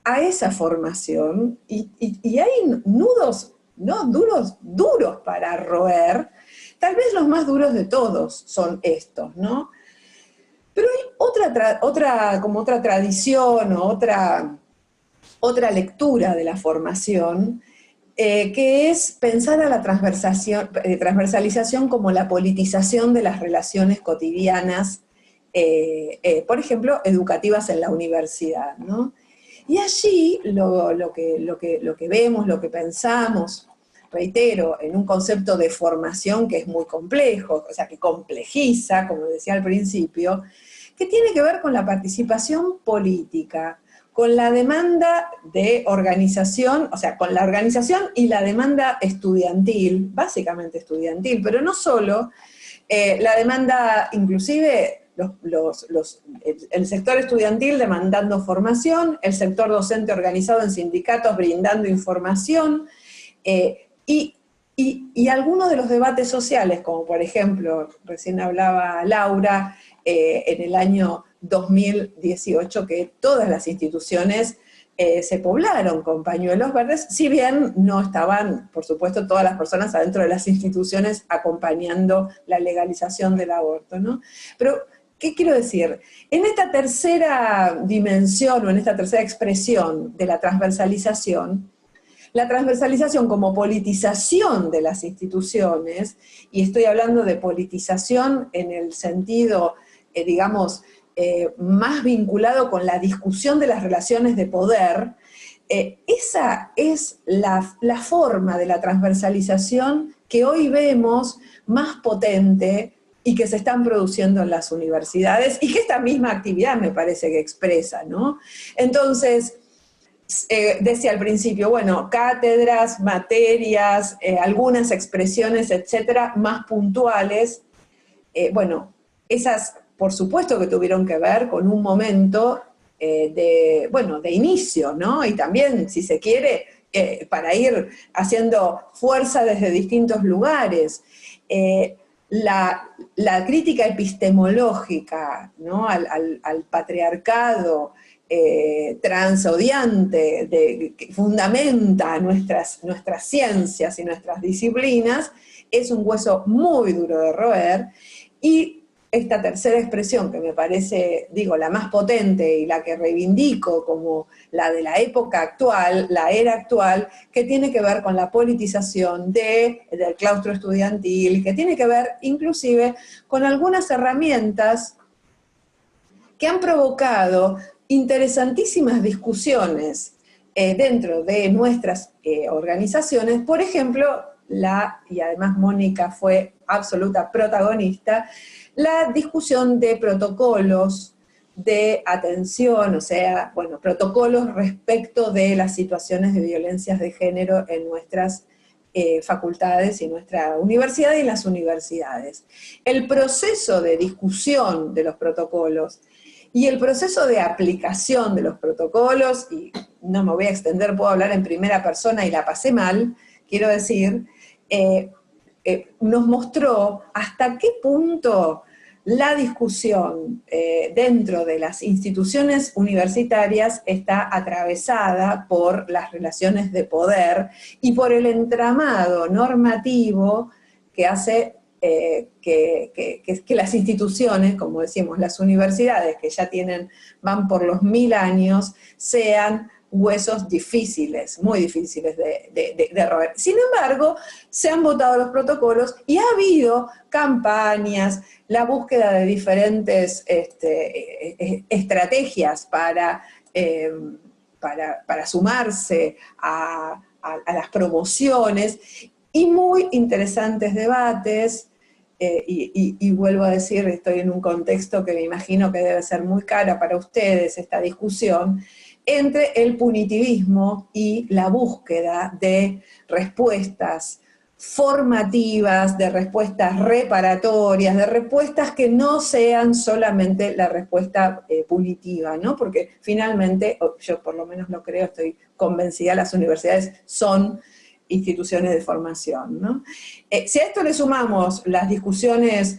a esa formación, y hay nudos, ¿no? duros para roer. Tal vez los más duros de todos son estos, ¿no? Pero hay otra tradición o otra lectura de la formación, que es pensar a la transversalización como la politización de las relaciones cotidianas, por ejemplo, educativas en la universidad, ¿no? Y allí lo que vemos, lo que pensamos, reitero, en un concepto de formación que es muy complejo, o sea, que complejiza, como decía al principio, que tiene que ver con la participación política, con la demanda de organización, o sea, con la organización y la demanda estudiantil, básicamente estudiantil, pero no solo, la demanda inclusive, el sector estudiantil demandando formación, el sector docente organizado en sindicatos brindando información, y algunos de los debates sociales, como por ejemplo, recién hablaba Laura, en el año 2018, que todas las instituciones se poblaron con pañuelos verdes, si bien no estaban, por supuesto, todas las personas adentro de las instituciones acompañando la legalización del aborto, ¿no? Pero, ¿qué quiero decir? En esta tercera dimensión, o en esta tercera expresión de la transversalización como politización de las instituciones, y estoy hablando de politización en el sentido, más vinculado con la discusión de las relaciones de poder, esa es la forma de la transversalización que hoy vemos más potente y que se están produciendo en las universidades, y que esta misma actividad me parece que expresa, ¿no? Entonces, decía al principio, bueno, cátedras, materias, algunas expresiones, etcétera, más puntuales, bueno, esas por supuesto que tuvieron que ver con un momento de inicio, ¿no? Y también, si se quiere, para ir haciendo fuerza desde distintos lugares. La crítica epistemológica, ¿no? al patriarcado transodiante que fundamenta nuestras ciencias y nuestras disciplinas, es un hueso muy duro de roer, y esta tercera expresión que me parece, digo, la más potente y la que reivindico como la de la época actual, la era actual, que tiene que ver con la politización del claustro estudiantil, que tiene que ver inclusive con algunas herramientas que han provocado interesantísimas discusiones dentro de nuestras organizaciones. Por ejemplo, y además Mónica fue absoluta protagonista, la discusión de protocolos de atención, o sea, bueno, protocolos respecto de las situaciones de violencias de género en nuestras facultades y nuestra universidad y en las universidades. El proceso de discusión de los protocolos y el proceso de aplicación de los protocolos, y no me voy a extender, puedo hablar en primera persona y la pasé mal, quiero decir, nos mostró hasta qué punto la discusión dentro de las instituciones universitarias está atravesada por las relaciones de poder y por el entramado normativo que hace que las instituciones, como decimos, las universidades, que ya van por los 1000 años, sean huesos difíciles, muy difíciles de roer. Sin embargo, se han votado los protocolos y ha habido campañas, la búsqueda de diferentes estrategias para sumarse a las promociones, y muy interesantes debates, y vuelvo a decir, estoy en un contexto que me imagino que debe ser muy cara para ustedes esta discusión, entre el punitivismo y la búsqueda de respuestas formativas, de respuestas reparatorias, de respuestas que no sean solamente la respuesta punitiva, ¿no? Porque finalmente, yo por lo menos lo creo, estoy convencida, las universidades son instituciones de formación, ¿no? Si a esto le sumamos las discusiones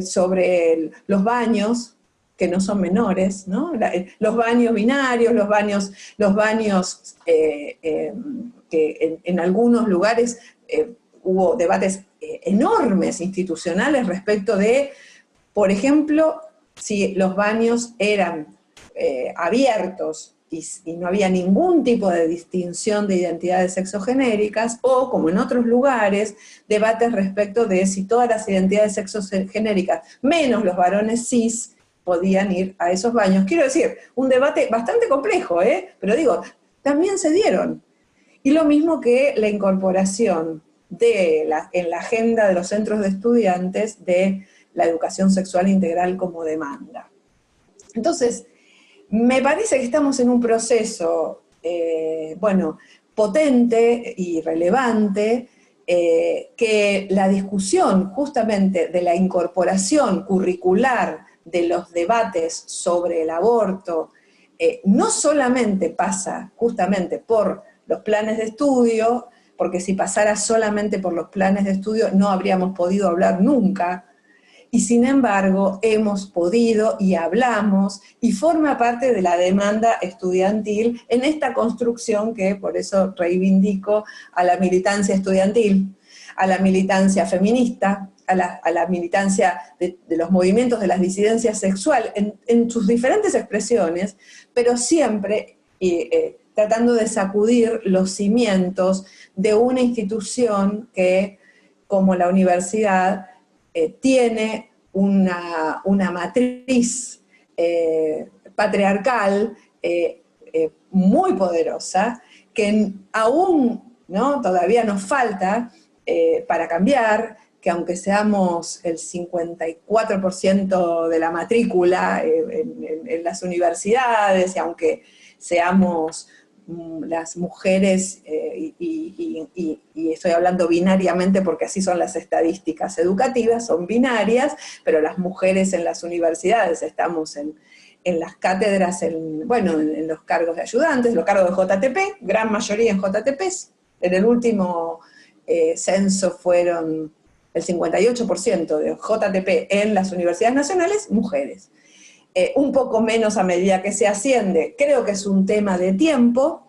sobre los baños, que no son menores, ¿no? Los baños binarios, los baños que en algunos lugares hubo debates enormes institucionales respecto de, por ejemplo, si los baños eran abiertos y no había ningún tipo de distinción de identidades sexogenéricas, o, como en otros lugares, debates respecto de si todas las identidades sexogenéricas, menos los varones cis, podían ir a esos baños. Quiero decir, un debate bastante complejo, pero digo, también se dieron. Y lo mismo que la incorporación en la agenda de los centros de estudiantes de la educación sexual integral como demanda. Entonces, me parece que estamos en un proceso, potente y relevante, que la discusión justamente de la incorporación curricular de los debates sobre el aborto, no solamente pasa justamente por los planes de estudio, porque si pasara solamente por los planes de estudio no habríamos podido hablar nunca, y sin embargo hemos podido y hablamos, y forma parte de la demanda estudiantil en esta construcción que por eso reivindico a la militancia estudiantil, a la militancia feminista, a la militancia de los movimientos de las disidencias sexuales en sus diferentes expresiones, pero siempre tratando de sacudir los cimientos de una institución que, como la universidad, tiene una matriz patriarcal muy poderosa, que aún, ¿no?, todavía nos falta para cambiar, que aunque seamos el 54% de la matrícula en las universidades, y aunque seamos las mujeres, y estoy hablando binariamente porque así son las estadísticas educativas, son binarias, pero las mujeres en las universidades estamos en las cátedras, en los cargos de ayudantes, los cargos de JTP, gran mayoría en JTPs. En el último censo fueron el 58% de JTP en las universidades nacionales, mujeres. Un poco menos a medida que se asciende, creo que es un tema de tiempo,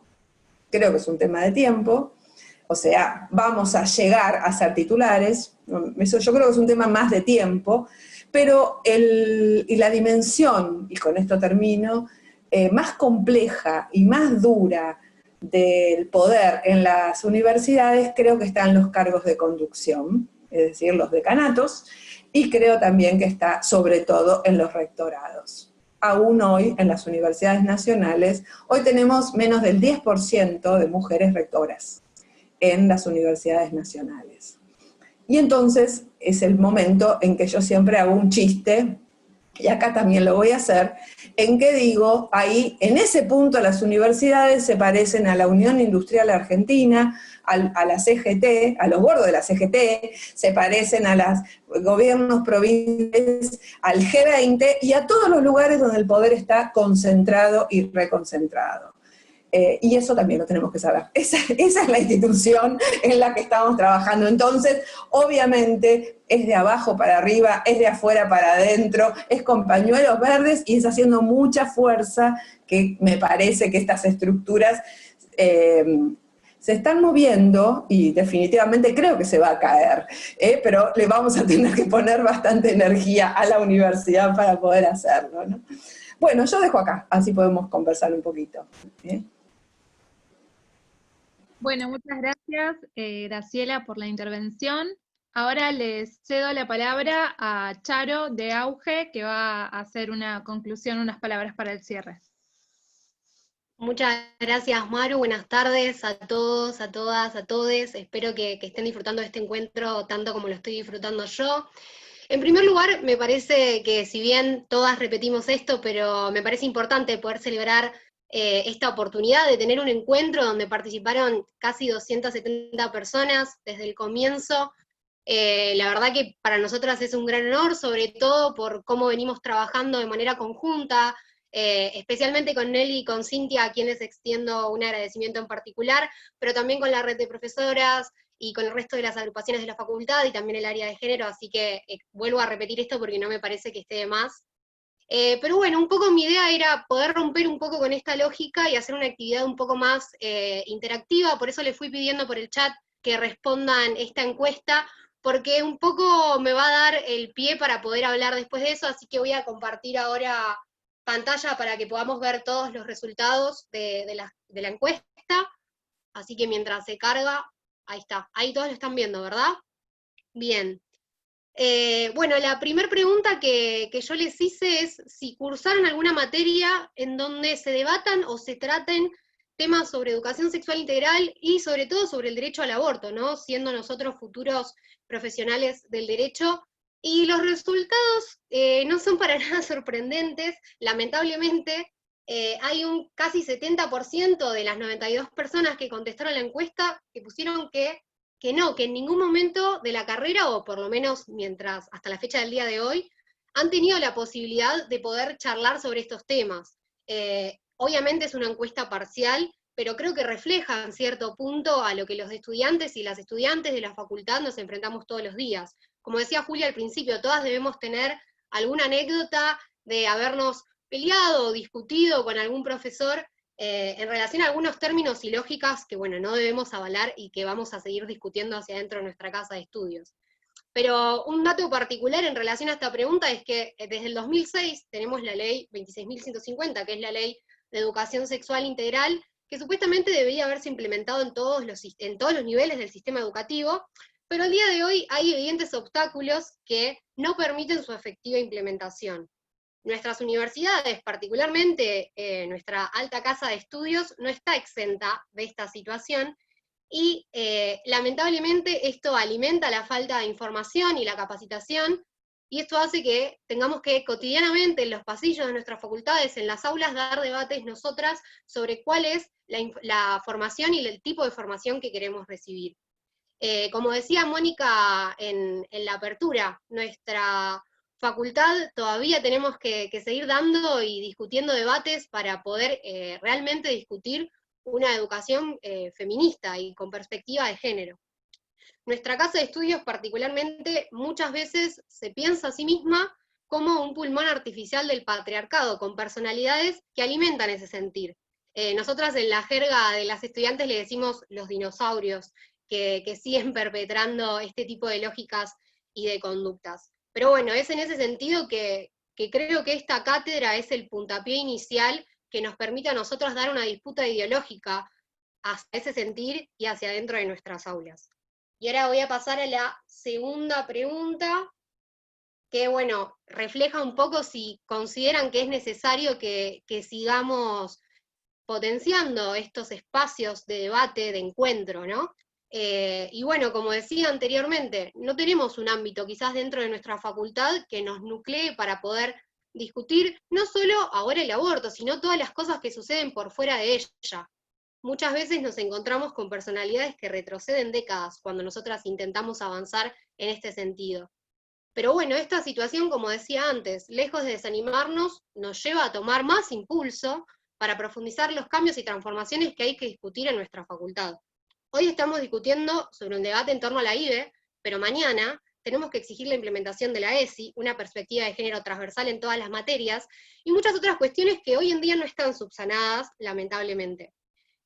o sea, vamos a llegar a ser titulares, eso yo creo que es un tema más de tiempo, Pero y la dimensión, y con esto termino, más compleja y más dura del poder en las universidades, creo que están los cargos de conducción, es decir, los decanatos, y creo también que está sobre todo en los rectorados. Aún hoy en las universidades nacionales, hoy tenemos menos del 10% de mujeres rectoras en las universidades nacionales. Y entonces es el momento en que yo siempre hago un chiste, y acá también lo voy a hacer, en que digo, ahí, en ese punto las universidades se parecen a la Unión Industrial Argentina, a la CGT, a los gordos de la CGT, se parecen a los gobiernos provinciales, al G20 y a todos los lugares donde el poder está concentrado y reconcentrado. Y eso también lo tenemos que saber. Esa es la institución en la que estamos trabajando. Entonces, obviamente, es de abajo para arriba, es de afuera para adentro, es con pañuelos verdes y es haciendo mucha fuerza que me parece que estas estructuras se están moviendo y definitivamente creo que se va a caer, pero le vamos a tener que poner bastante energía a la universidad para poder hacerlo, ¿no? Bueno, yo dejo acá, así podemos conversar un poquito. Bueno, muchas gracias, Graciela, por la intervención. Ahora les cedo la palabra a Charo de Auge, que va a hacer una conclusión, unas palabras para el cierre. Muchas gracias, Maru. Buenas tardes a todos, a todas, a todes. Espero que estén disfrutando de este encuentro tanto como lo estoy disfrutando yo. En primer lugar, me parece que si bien todas repetimos esto, pero me parece importante poder celebrar esta oportunidad de tener un encuentro donde participaron casi 270 personas desde el comienzo. La verdad que para nosotras es un gran honor, sobre todo por cómo venimos trabajando de manera conjunta, especialmente con Nelly y con Cintia, a quienes extiendo un agradecimiento en particular, pero también con la red de profesoras y con el resto de las agrupaciones de la facultad y también el área de género, así que vuelvo a repetir esto porque no me parece que esté de más. Pero bueno, un poco mi idea era poder romper un poco con esta lógica y hacer una actividad un poco más interactiva, por eso le fui pidiendo por el chat que respondan esta encuesta, porque un poco me va a dar el pie para poder hablar después de eso, así que voy a compartir ahora pantalla para que podamos ver todos los resultados de la encuesta, así que mientras se carga, ahí está, ahí todos lo están viendo, ¿verdad? Bien. Bueno, la primera pregunta que yo les hice es si cursaron alguna materia en donde se debatan o se traten temas sobre educación sexual integral y sobre todo sobre el derecho al aborto, ¿no? Siendo nosotros futuros profesionales del derecho. Y los resultados no son para nada sorprendentes, lamentablemente. Hay un casi 70% de las 92 personas que contestaron la encuesta que pusieron que no, que en ningún momento de la carrera, o por lo menos mientras, hasta la fecha del día de hoy, han tenido la posibilidad de poder charlar sobre estos temas. Obviamente es una encuesta parcial, pero creo que refleja en cierto punto a lo que los estudiantes y las estudiantes de la facultad nos enfrentamos todos los días. Como decía Julia al principio, todas debemos tener alguna anécdota de habernos peleado o discutido con algún profesor en relación a algunos términos y lógicas que, bueno, no debemos avalar y que vamos a seguir discutiendo hacia adentro de nuestra casa de estudios. Pero un dato particular en relación a esta pregunta es que desde el 2006 tenemos la ley 26.150, que es la ley de educación sexual integral, que supuestamente debería haberse implementado en todos los niveles del sistema educativo, pero al día de hoy hay evidentes obstáculos que no permiten su efectiva implementación. Nuestras universidades, particularmente nuestra alta casa de estudios, no está exenta de esta situación, y lamentablemente esto alimenta la falta de información y la capacitación, y esto hace que tengamos que cotidianamente en los pasillos de nuestras facultades, en las aulas, dar debates nosotras sobre cuál es la formación y el tipo de formación que queremos recibir. Como decía Mónica en la apertura, nuestra facultad todavía tenemos que seguir dando y discutiendo debates para poder realmente discutir una educación feminista y con perspectiva de género. Nuestra casa de estudios particularmente muchas veces se piensa a sí misma como un pulmón artificial del patriarcado, con personalidades que alimentan ese sentir. Nosotras en la jerga de las estudiantes le decimos los dinosaurios, que siguen perpetrando este tipo de lógicas y de conductas. Pero bueno, es en ese sentido que creo que esta cátedra es el puntapié inicial que nos permite a nosotros dar una disputa ideológica hacia ese sentir y hacia adentro de nuestras aulas. Y ahora voy a pasar a la segunda pregunta, que bueno, refleja un poco si consideran que es necesario que sigamos potenciando estos espacios de debate, de encuentro, ¿no? Y bueno, como decía anteriormente, no tenemos un ámbito quizás dentro de nuestra facultad que nos nuclee para poder discutir no solo ahora el aborto, sino todas las cosas que suceden por fuera de ella. Muchas veces nos encontramos con personalidades que retroceden décadas cuando nosotras intentamos avanzar en este sentido. Pero bueno, esta situación, como decía antes, lejos de desanimarnos, nos lleva a tomar más impulso para profundizar los cambios y transformaciones que hay que discutir en nuestra facultad. Hoy estamos discutiendo sobre un debate en torno a la IBE, pero mañana tenemos que exigir la implementación de la ESI, una perspectiva de género transversal en todas las materias, y muchas otras cuestiones que hoy en día no están subsanadas, lamentablemente.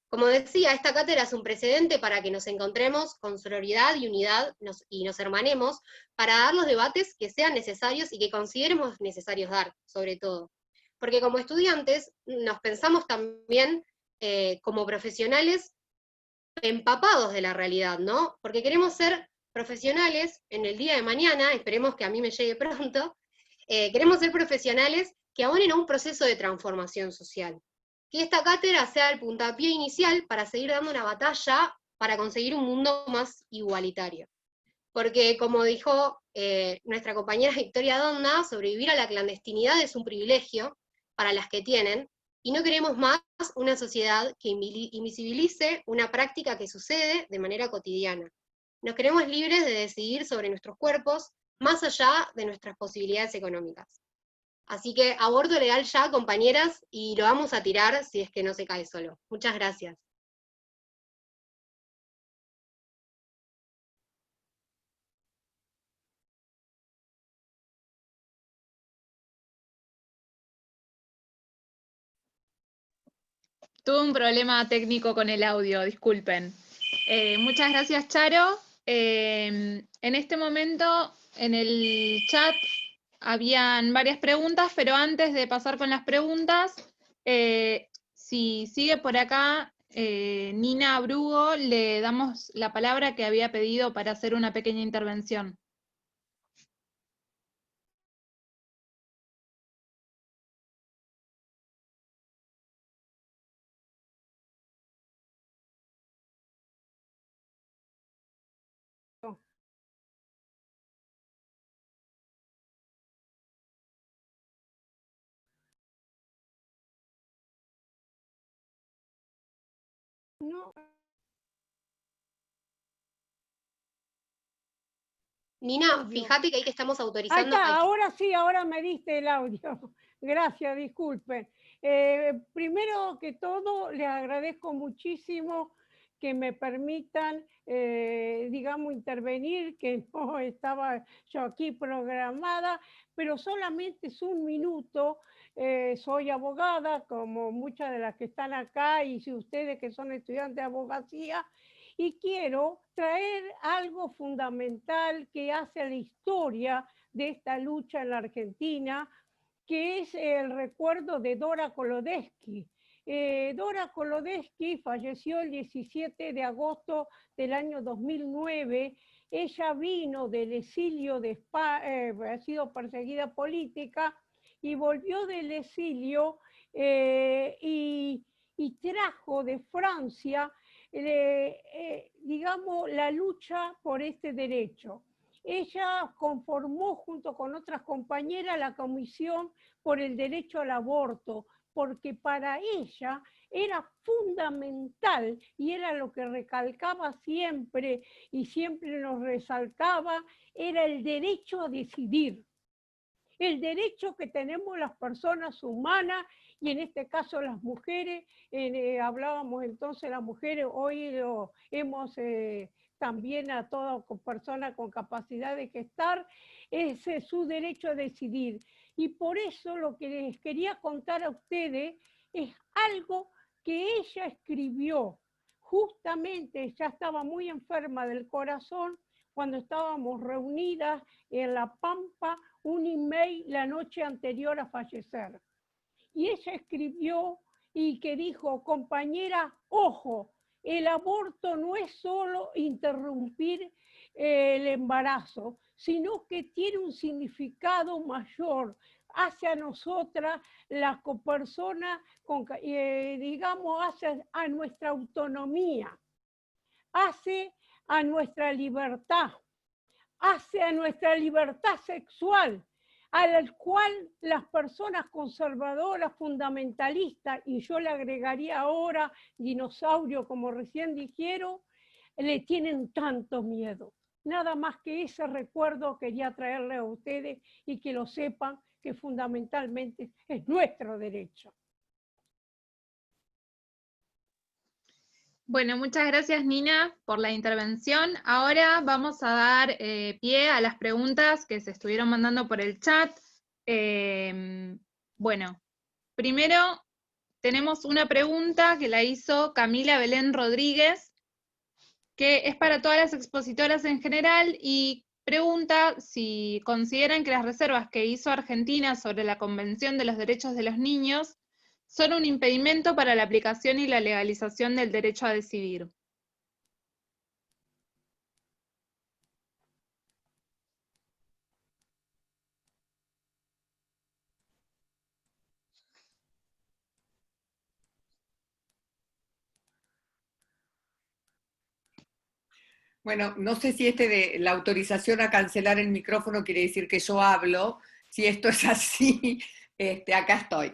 Como decía, esta cátedra es un precedente para que nos encontremos con sororidad y unidad y nos hermanemos para dar los debates que sean necesarios y que consideremos necesarios dar, sobre todo. Porque como estudiantes nos pensamos también como profesionales empapados de la realidad, ¿no? Porque queremos ser profesionales en el día de mañana, esperemos que a mí me llegue pronto, queremos ser profesionales que abonen a un proceso de transformación social. Que esta cátedra sea el puntapié inicial para seguir dando una batalla para conseguir un mundo más igualitario. Porque como dijo nuestra compañera Victoria Donda, sobrevivir a la clandestinidad es un privilegio para las que tienen, y no queremos más una sociedad que invisibilice una práctica que sucede de manera cotidiana. Nos queremos libres de decidir sobre nuestros cuerpos, más allá de nuestras posibilidades económicas. Así que aborto legal ya, compañeras, y lo vamos a tirar si es que no se cae solo. Muchas gracias. Tuve un problema técnico con el audio, disculpen. Muchas gracias, Charo. En este momento, en el chat habían varias preguntas, pero antes de pasar con las preguntas, si sigue por acá Nina Brugo, le damos la palabra que había pedido para hacer una pequeña intervención. No. Nina, fíjate que ahí que estamos autorizando. Ahí está, ahora sí, ahora me diste el audio. Gracias, disculpen. Primero que todo, les agradezco muchísimo que me permitan, digamos, intervenir, que no estaba yo aquí programada, pero solamente es un minuto. Soy abogada, como muchas de las que están acá, y si ustedes que son estudiantes de abogacía, y quiero traer algo fundamental que hace a la historia de esta lucha en la Argentina, que es el recuerdo de Dora Kolodesky. Dora Kolodesky falleció el 17 de agosto del año 2009. Ella vino del exilio de España, ha sido perseguida política, y volvió del exilio y trajo de Francia digamos, la lucha por este derecho. Ella conformó junto con otras compañeras la Comisión por el Derecho al Aborto, porque para ella era fundamental y era lo que recalcaba siempre y siempre nos resaltaba, era el derecho a decidir. El derecho que tenemos las personas humanas, y en este caso las mujeres, hablábamos entonces de las mujeres, hoy lo hemos también a toda persona con capacidad de gestar, es su derecho a decidir. Y por eso lo que les quería contar a ustedes es algo que ella escribió. Justamente ya estaba muy enferma del corazón cuando estábamos reunidas en La Pampa, un email la noche anterior a fallecer. Y ella escribió y que dijo, compañera, ojo, el aborto no es solo interrumpir el embarazo, sino que tiene un significado mayor hacia nosotras, las personas, digamos, hacia a nuestra autonomía, hace a nuestra libertad, hace a nuestra libertad sexual, al cual las personas conservadoras, fundamentalistas, y yo le agregaría ahora dinosaurio, como recién dijeron, le tienen tanto miedo. Nada más que ese recuerdo quería traerle a ustedes y que lo sepan que fundamentalmente es nuestro derecho. Bueno, muchas gracias Nina por la intervención. Ahora vamos a dar pie a las preguntas que se estuvieron mandando por el chat. Bueno, primero tenemos una pregunta que la hizo Camila Belén Rodríguez, que es para todas las expositoras en general, y pregunta si consideran que las reservas que hizo Argentina sobre la Convención de los Derechos de los Niños son un impedimento para la aplicación y la legalización del derecho a decidir. Bueno, no sé si de la autorización a cancelar el micrófono quiere decir que yo hablo. Si esto es así, acá estoy.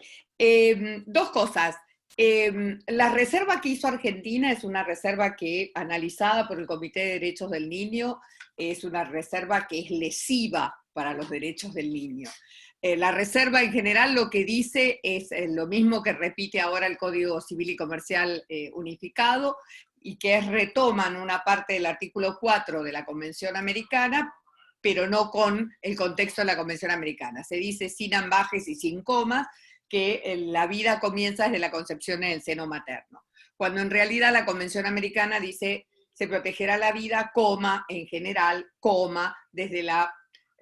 Dos cosas. La reserva que hizo Argentina es una reserva que, analizada por el Comité de Derechos del Niño, es una reserva que es lesiva para los derechos del niño. La reserva en general lo que dice es lo mismo que repite ahora el Código Civil y Comercial unificado, y que retoman una parte del artículo 4 de la Convención Americana, pero no con el contexto de la Convención Americana. Se dice sin ambajes y sin comas, que la vida comienza desde la concepción en el seno materno. Cuando en realidad la Convención Americana dice se protegerá la vida, coma, en general, coma, desde la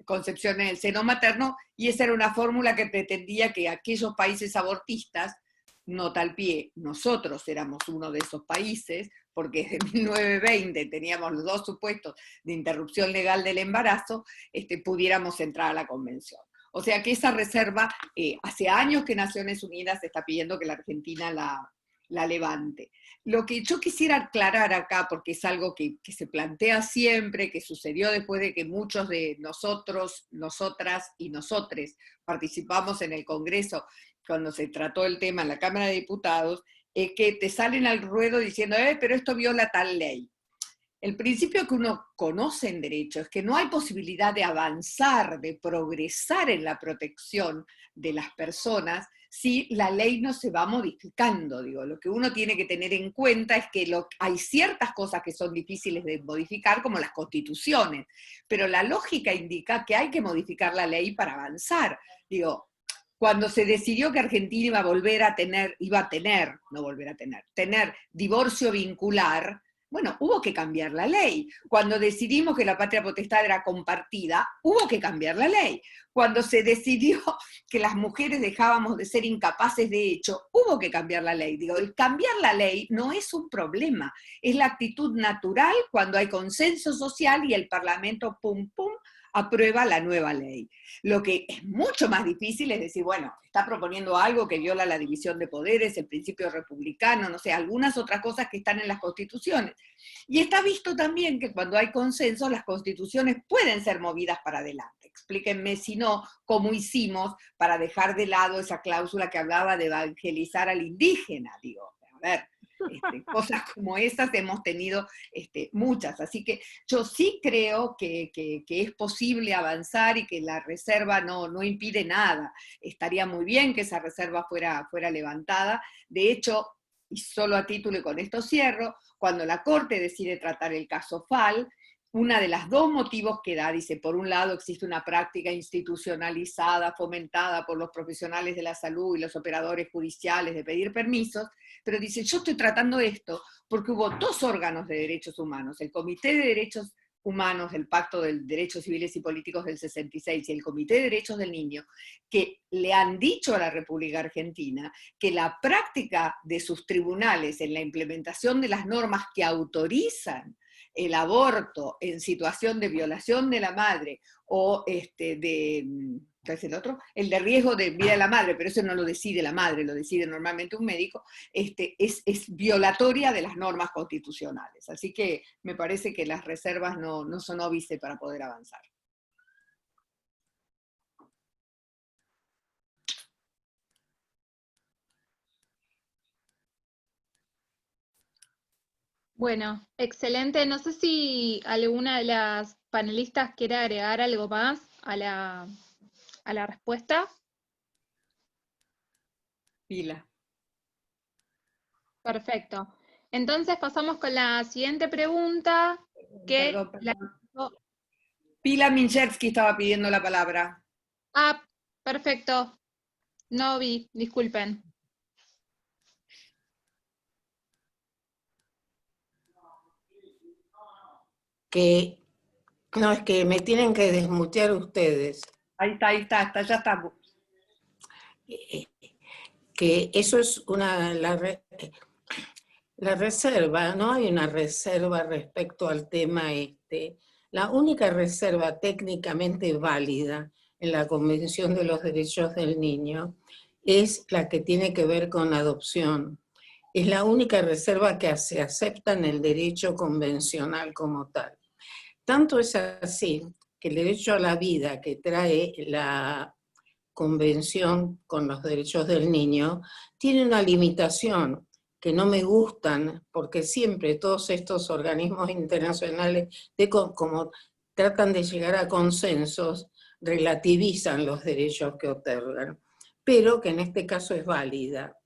concepción en el seno materno, y esa era una fórmula que pretendía que aquellos países abortistas, nota al pie, nosotros éramos uno de esos países, porque desde 1920 teníamos los dos supuestos de interrupción legal del embarazo, pudiéramos entrar a la convención. O sea que esa reserva, hace años que Naciones Unidas está pidiendo que la Argentina la levante. Lo que yo quisiera aclarar acá, porque es algo que se plantea siempre, que sucedió después de que muchos de nosotros, nosotras y nosotres participamos en el Congreso cuando se trató el tema en la Cámara de Diputados, es que te salen al ruedo diciendo, pero esto viola tal ley. El principio que uno conoce en derecho es que no hay posibilidad de avanzar, de progresar en la protección de las personas si la ley no se va modificando. Digo, lo que uno tiene que tener en cuenta es que hay ciertas cosas que son difíciles de modificar, como las constituciones, pero la lógica indica que hay que modificar la ley para avanzar. Digo, cuando se decidió que Argentina iba a tener divorcio vincular, bueno, hubo que cambiar la ley. Cuando decidimos que la patria potestad era compartida, hubo que cambiar la ley. Cuando se decidió que las mujeres dejábamos de ser incapaces de hecho, hubo que cambiar la ley. Digo, el cambiar la ley no es un problema, es la actitud natural cuando hay consenso social y el Parlamento, pum, pum, aprueba la nueva ley. Lo que es mucho más difícil es decir, bueno, está proponiendo algo que viola la división de poderes, el principio republicano, no sé, algunas otras cosas que están en las constituciones. Y está visto también que cuando hay consenso, las constituciones pueden ser movidas para adelante. Explíquenme si no, cómo hicimos para dejar de lado esa cláusula que hablaba de evangelizar al indígena, digo, a ver. Cosas como esas hemos tenido muchas, así que yo sí creo que es posible avanzar y que la reserva no impide nada. Estaría muy bien que esa reserva fuera levantada. De hecho, y solo a título y con esto cierro, cuando la Corte decide tratar el caso Fall, una de las dos motivos que da, dice, por un lado existe una práctica institucionalizada, fomentada por los profesionales de la salud y los operadores judiciales de pedir permisos, pero dice, yo estoy tratando esto porque hubo dos órganos de derechos humanos, el Comité de Derechos Humanos, el Pacto de Derechos Civiles y Políticos del 66 y el Comité de Derechos del Niño, que le han dicho a la República Argentina que la práctica de sus tribunales en la implementación de las normas que autorizan el aborto en situación de violación de la madre o ¿qué es el otro? El de riesgo de vida de la madre, pero eso no lo decide la madre, lo decide normalmente un médico, es violatoria de las normas constitucionales. Así que me parece que las reservas no son óbice para poder avanzar. Bueno, excelente. No sé si alguna de las panelistas quiere agregar algo más a la respuesta. Pila. Perfecto. Entonces pasamos con la siguiente pregunta. Perdón. Pila Minchersky estaba pidiendo la palabra. Ah, perfecto. No vi, disculpen. No, es que me tienen que desmutear ustedes. Ahí está, ya estamos. Que eso es la reserva, no hay una reserva respecto al tema este. La única reserva técnicamente válida en la Convención de los Derechos del Niño es la que tiene que ver con adopción. Es la única reserva que se acepta en el derecho convencional como tal. Tanto es así que el derecho a la vida que trae la Convención con los Derechos del Niño tiene una limitación que no me gustan, porque siempre todos estos organismos internacionales, como tratan de llegar a consensos, relativizan los derechos que otorgan, pero que en este caso es válida.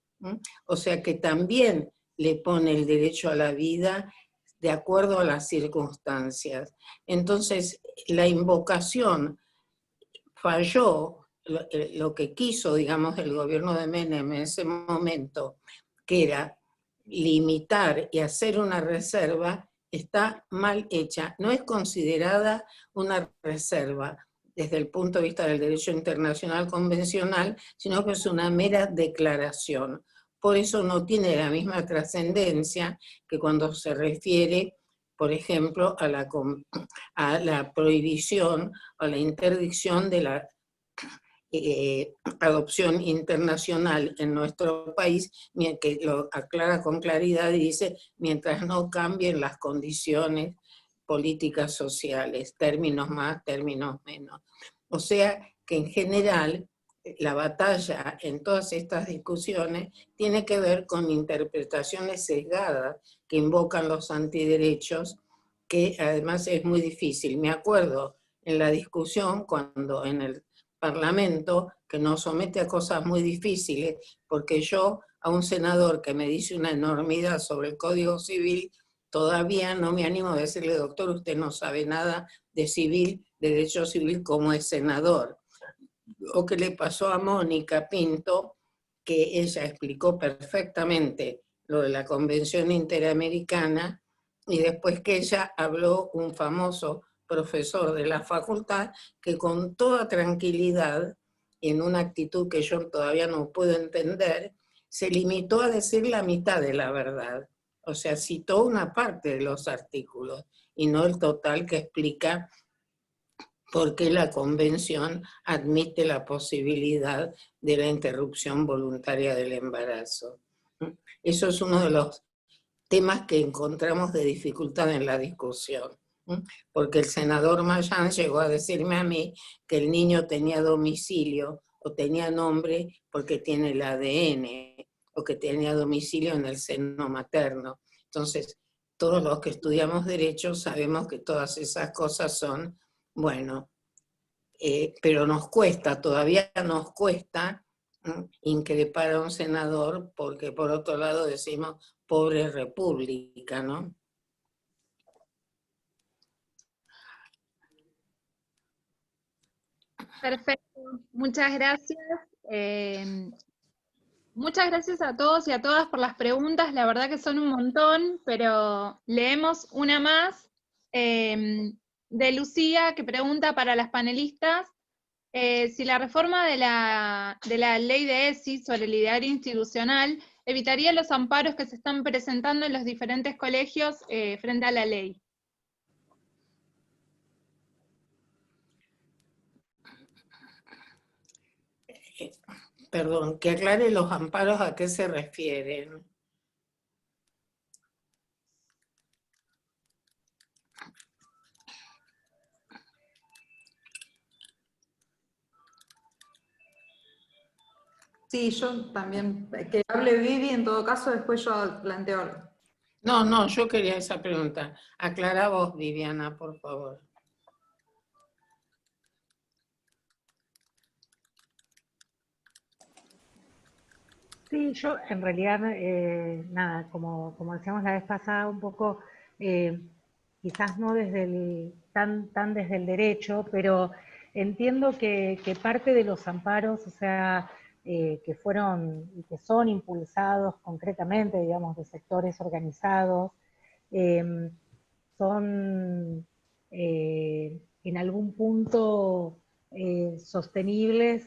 O sea que también le pone el derecho a la vida de acuerdo a las circunstancias. Entonces, la invocación falló lo que quiso, digamos, el gobierno de Menem en ese momento, que era limitar y hacer una reserva, está mal hecha. No es considerada una reserva desde el punto de vista del derecho internacional convencional, sino que es una mera declaración. Por eso no tiene la misma trascendencia que cuando se refiere, por ejemplo, a la prohibición o la interdicción de la adopción internacional en nuestro país, que lo aclara con claridad y dice, mientras no cambien las condiciones políticas sociales, términos más, términos menos. O sea que en general la batalla en todas estas discusiones tiene que ver con interpretaciones sesgadas que invocan los antiderechos, que además es muy difícil. Me acuerdo en la discusión cuando en el Parlamento, que nos somete a cosas muy difíciles, porque yo a un senador que me dice una enormidad sobre el Código Civil, todavía no me animo a decirle, doctor, usted no sabe nada de civil, de derecho civil como es senador. O que le pasó a Mónica Pinto, que ella explicó perfectamente lo de la Convención Interamericana, y después que ella habló un famoso profesor de la facultad, que con toda tranquilidad, en una actitud que yo todavía no puedo entender, se limitó a decir la mitad de la verdad. O sea, citó una parte de los artículos y no el total que explica por qué la Convención admite la posibilidad de la interrupción voluntaria del embarazo. Eso es uno de los temas que encontramos de dificultad en la discusión, porque el senador Mayán llegó a decirme a mí que el niño tenía domicilio o tenía nombre porque tiene el ADN, o que tenía domicilio en el seno materno. Entonces, todos los que estudiamos derecho sabemos que todas esas cosas son, bueno, pero nos cuesta, todavía nos cuesta increpar a un senador, porque por otro lado decimos, pobre república, ¿no? Perfecto, muchas gracias. Muchas gracias a todos y a todas por las preguntas, la verdad que son un montón, pero leemos una más. de Lucía, que pregunta para las panelistas si la reforma de la ley de ESI sobre el ideario institucional evitaría los amparos que se están presentando en los diferentes colegios frente a la ley. Perdón, que aclare los amparos a qué se refieren. Sí, yo también, que hable Vivi, en todo caso, después yo planteo algo. No, yo quería esa pregunta. Aclara vos, Viviana, por favor. Sí, yo en realidad, nada, como decíamos la vez pasada, un poco, quizás no desde tan desde el derecho, pero entiendo que parte de los amparos, o sea, que fueron y que son impulsados concretamente, digamos, de sectores organizados, son en algún punto sostenibles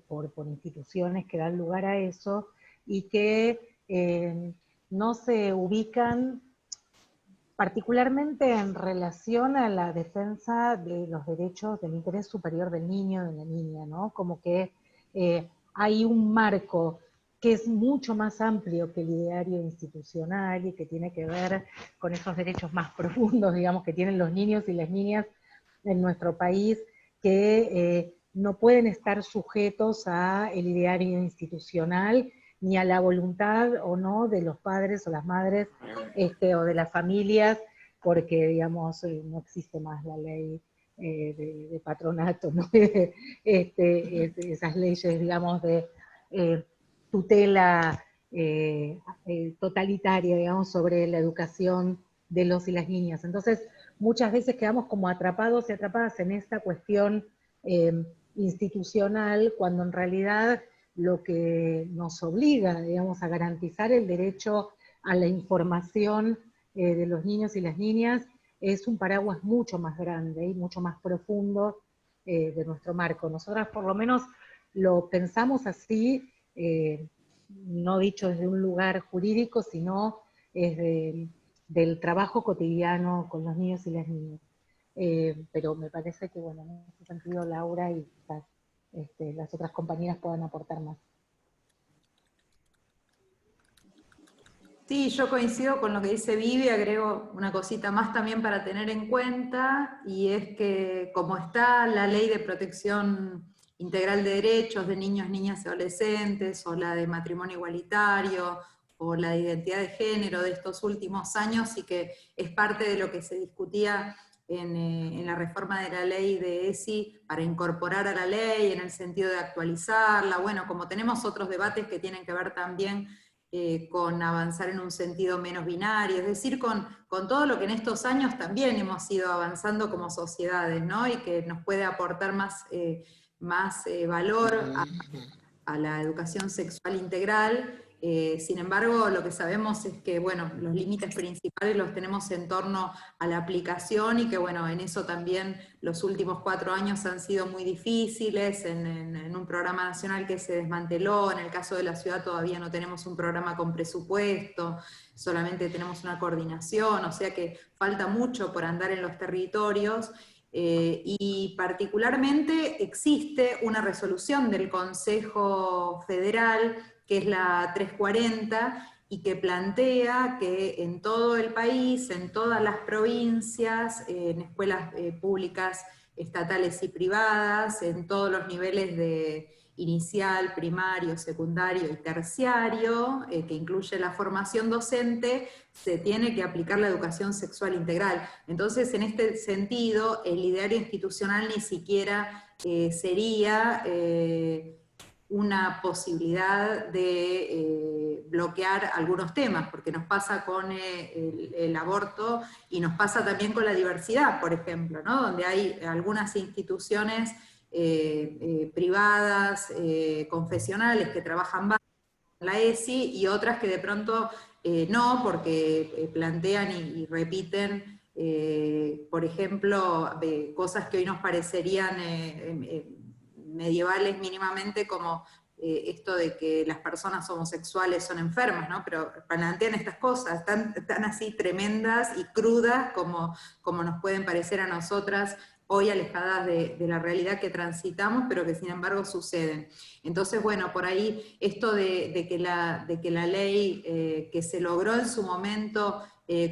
por instituciones que dan lugar a eso y que no se ubican particularmente en relación a la defensa de los derechos del interés superior del niño, de la niña, ¿no? Como que hay un marco que es mucho más amplio que el ideario institucional y que tiene que ver con esos derechos más profundos, digamos, que tienen los niños y las niñas en nuestro país, que no pueden estar sujetos al ideario institucional ni a la voluntad o no de los padres o las madres o de las familias, porque, digamos, no existe más la ley de patronato, ¿no? Esas leyes, digamos, de tutela totalitaria, digamos, sobre la educación de los y las niñas. Entonces, muchas veces quedamos como atrapados y atrapadas en esta cuestión institucional, cuando en realidad lo que nos obliga, digamos, a garantizar el derecho a la información de los niños y las niñas es un paraguas mucho más grande y mucho más profundo de nuestro marco. Nosotras por lo menos lo pensamos así, no dicho desde un lugar jurídico, sino desde del trabajo cotidiano con los niños y las niñas. Pero me parece que, bueno, en ese sentido Laura y quizás las otras compañeras puedan aportar más. Sí, yo coincido con lo que dice Vivi, agrego una cosita más también para tener en cuenta, y es que como está la Ley de Protección Integral de Derechos de Niños, Niñas y Adolescentes, o la de Matrimonio Igualitario, o la de Identidad de Género de estos últimos años, y que es parte de lo que se discutía en la reforma de la ley de ESI para incorporar a la ley en el sentido de actualizarla, bueno, como tenemos otros debates que tienen que ver también con avanzar en un sentido menos binario, es decir, con todo lo que en estos años también hemos ido avanzando como sociedades, ¿no? Y que nos puede aportar más valor a la educación sexual integral. Sin embargo, lo que sabemos es que, bueno, los límites principales los tenemos en torno a la aplicación, y que, bueno, en eso también los últimos 4 años han sido muy difíciles, en un programa nacional que se desmanteló. En el caso de la ciudad todavía no tenemos un programa con presupuesto, solamente tenemos una coordinación, o sea que falta mucho por andar en los territorios. Y particularmente existe una resolución del Consejo Federal, que es la 340, y que plantea que en todo el país, en todas las provincias, en escuelas públicas, estatales y privadas, en todos los niveles de inicial, primario, secundario y terciario, que incluye la formación docente, se tiene que aplicar la educación sexual integral. Entonces, en este sentido, el ideario institucional ni siquiera sería una posibilidad de bloquear algunos temas, porque nos pasa con el aborto y nos pasa también con la diversidad, por ejemplo, ¿no? Donde hay algunas instituciones privadas, confesionales, que trabajan bajo la ESI, y otras que de pronto no, porque plantean y repiten por ejemplo, cosas que hoy nos parecerían medievales mínimamente, como esto de que las personas homosexuales son enfermas, ¿no? Pero plantean estas cosas tan así tremendas y crudas como nos pueden parecer a nosotras hoy, alejadas de la realidad que transitamos, pero que sin embargo suceden. Entonces, bueno, por ahí esto de que la ley que se logró en su momento,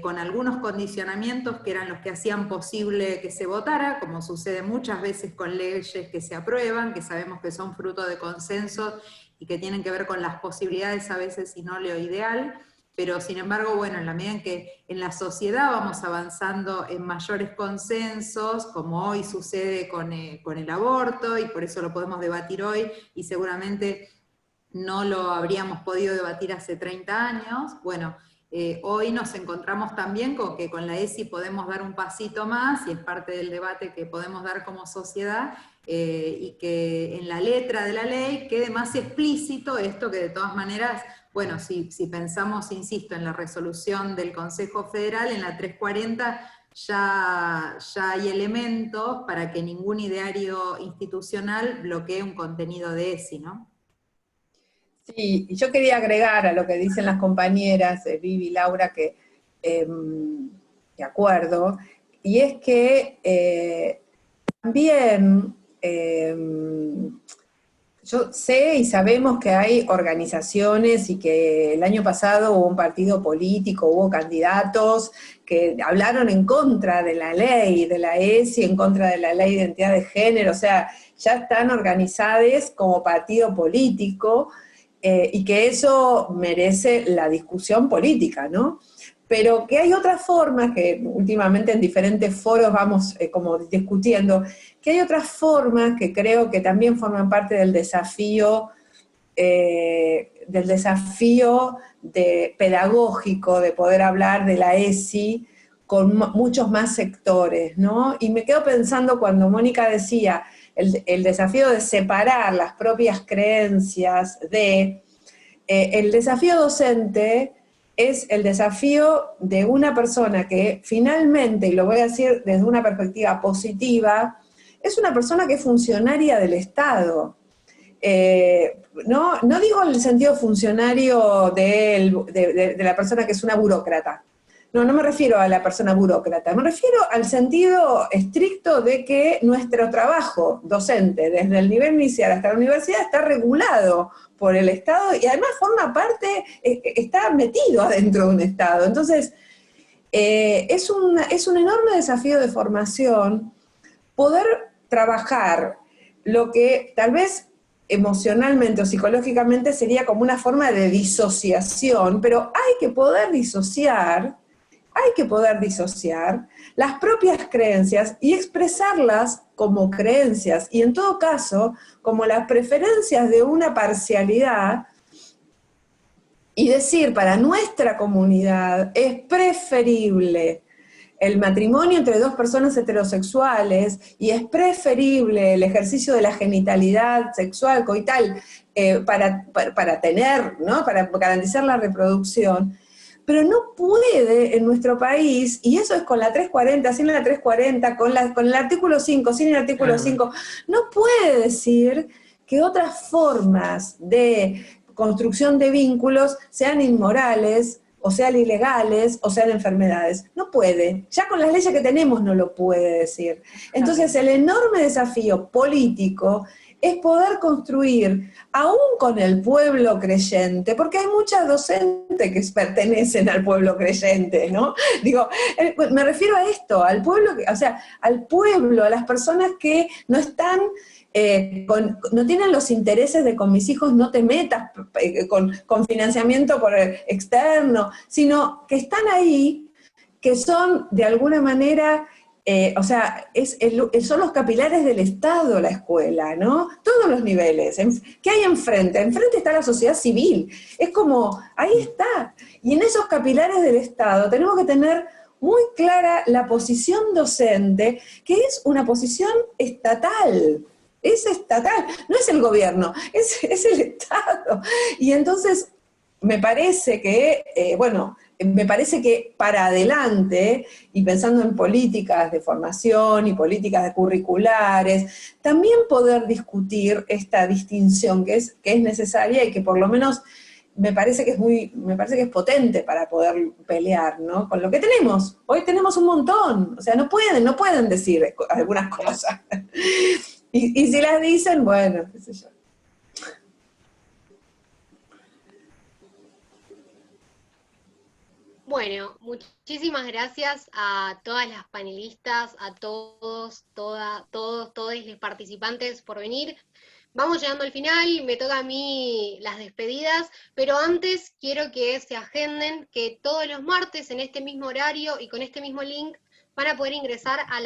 con algunos condicionamientos que eran los que hacían posible que se votara, como sucede muchas veces con leyes que se aprueban, que sabemos que son fruto de consensos y que tienen que ver con las posibilidades a veces y no lo ideal, pero sin embargo, bueno, en la medida en que en la sociedad vamos avanzando en mayores consensos, como hoy sucede con el aborto, y por eso lo podemos debatir hoy, y seguramente no lo habríamos podido debatir hace 30 años, bueno, hoy nos encontramos también con que con la ESI podemos dar un pasito más, y es parte del debate que podemos dar como sociedad, y que en la letra de la ley quede más explícito esto que de todas maneras, bueno, si pensamos, insisto, en la resolución del Consejo Federal, en la 340, ya hay elementos para que ningún ideario institucional bloquee un contenido de ESI, ¿no? Sí, y yo quería agregar a lo que dicen las compañeras, Vivi y Laura, que de acuerdo, y es que también yo sé y sabemos que hay organizaciones y que el año pasado hubo un partido político, hubo candidatos que hablaron en contra de la ley, de la ESI, en contra de la ley de identidad de género, o sea, ya están organizadas como partido político, y que eso merece la discusión política, ¿no? Pero que hay otras formas, que últimamente en diferentes foros vamos como discutiendo, que hay otras formas que creo que también forman parte del desafío pedagógico de poder hablar de la ESI con muchos más sectores, ¿no? Y me quedo pensando cuando Mónica decía el desafío de separar las propias creencias el desafío docente es el desafío de una persona que finalmente, y lo voy a decir desde una perspectiva positiva, es una persona que es funcionaria del Estado. No digo en el sentido funcionario de la persona que es una burócrata. No me refiero a la persona burócrata, me refiero al sentido estricto de que nuestro trabajo docente, desde el nivel inicial hasta la universidad, está regulado por el Estado y además forma parte, está metido adentro de un Estado. Entonces, es un enorme desafío de formación poder trabajar lo que tal vez emocionalmente o psicológicamente sería como una forma de disociación, pero hay que poder disociar las propias creencias y expresarlas como creencias, y en todo caso, como las preferencias de una parcialidad, y decir, para nuestra comunidad es preferible el matrimonio entre dos personas heterosexuales, y es preferible el ejercicio de la genitalidad sexual, coital, para tener, ¿no? Para garantizar la reproducción. Pero no puede en nuestro país, y eso es con la 340, sin la 340, con el artículo 5, sin el artículo 5, no puede decir que otras formas de construcción de vínculos sean inmorales, o sean ilegales, o sean enfermedades. No puede. Ya con las leyes que tenemos no lo puede decir. Entonces el enorme desafío político es poder construir, aún con el pueblo creyente, porque hay muchas docentes que pertenecen al pueblo creyente, ¿no? Digo, me refiero a esto, al pueblo, o sea, al pueblo, a las personas que no están, no tienen los intereses de con mis hijos no te metas con financiamiento por externo, sino que están ahí, que son de alguna manera... o sea, son los capilares del Estado la escuela, ¿no? Todos los niveles. ¿Qué hay enfrente? Enfrente está la sociedad civil. Es como, ahí está. Y en esos capilares del Estado tenemos que tener muy clara la posición docente, que es una posición estatal. Es estatal, no es el gobierno, es el Estado. Y entonces, me parece que, me parece que para adelante, y pensando en políticas de formación y políticas curriculares, también poder discutir esta distinción que es necesaria y que por lo menos me parece que es potente para poder pelear, ¿no? Con lo que tenemos. Hoy tenemos un montón, o sea, no pueden decir algunas cosas. Y si las dicen, bueno, qué sé yo. Bueno, muchísimas gracias a todas las panelistas, a todos, todos los participantes por venir. Vamos llegando al final, me toca a mí las despedidas, pero antes quiero que se agenden que todos los martes en este mismo horario y con este mismo link van a poder ingresar a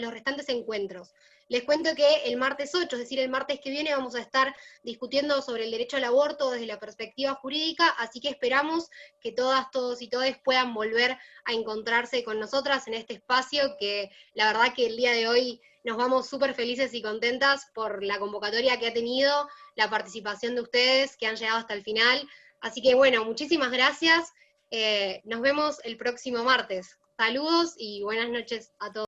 los restantes encuentros. Les cuento que el martes 8, es decir, el martes que viene, vamos a estar discutiendo sobre el derecho al aborto desde la perspectiva jurídica, así que esperamos que todas, todos y todes puedan volver a encontrarse con nosotras en este espacio, que la verdad que el día de hoy nos vamos súper felices y contentas por la convocatoria que ha tenido, la participación de ustedes que han llegado hasta el final. Así que bueno, muchísimas gracias. Nos vemos el próximo martes. Saludos y buenas noches a todos.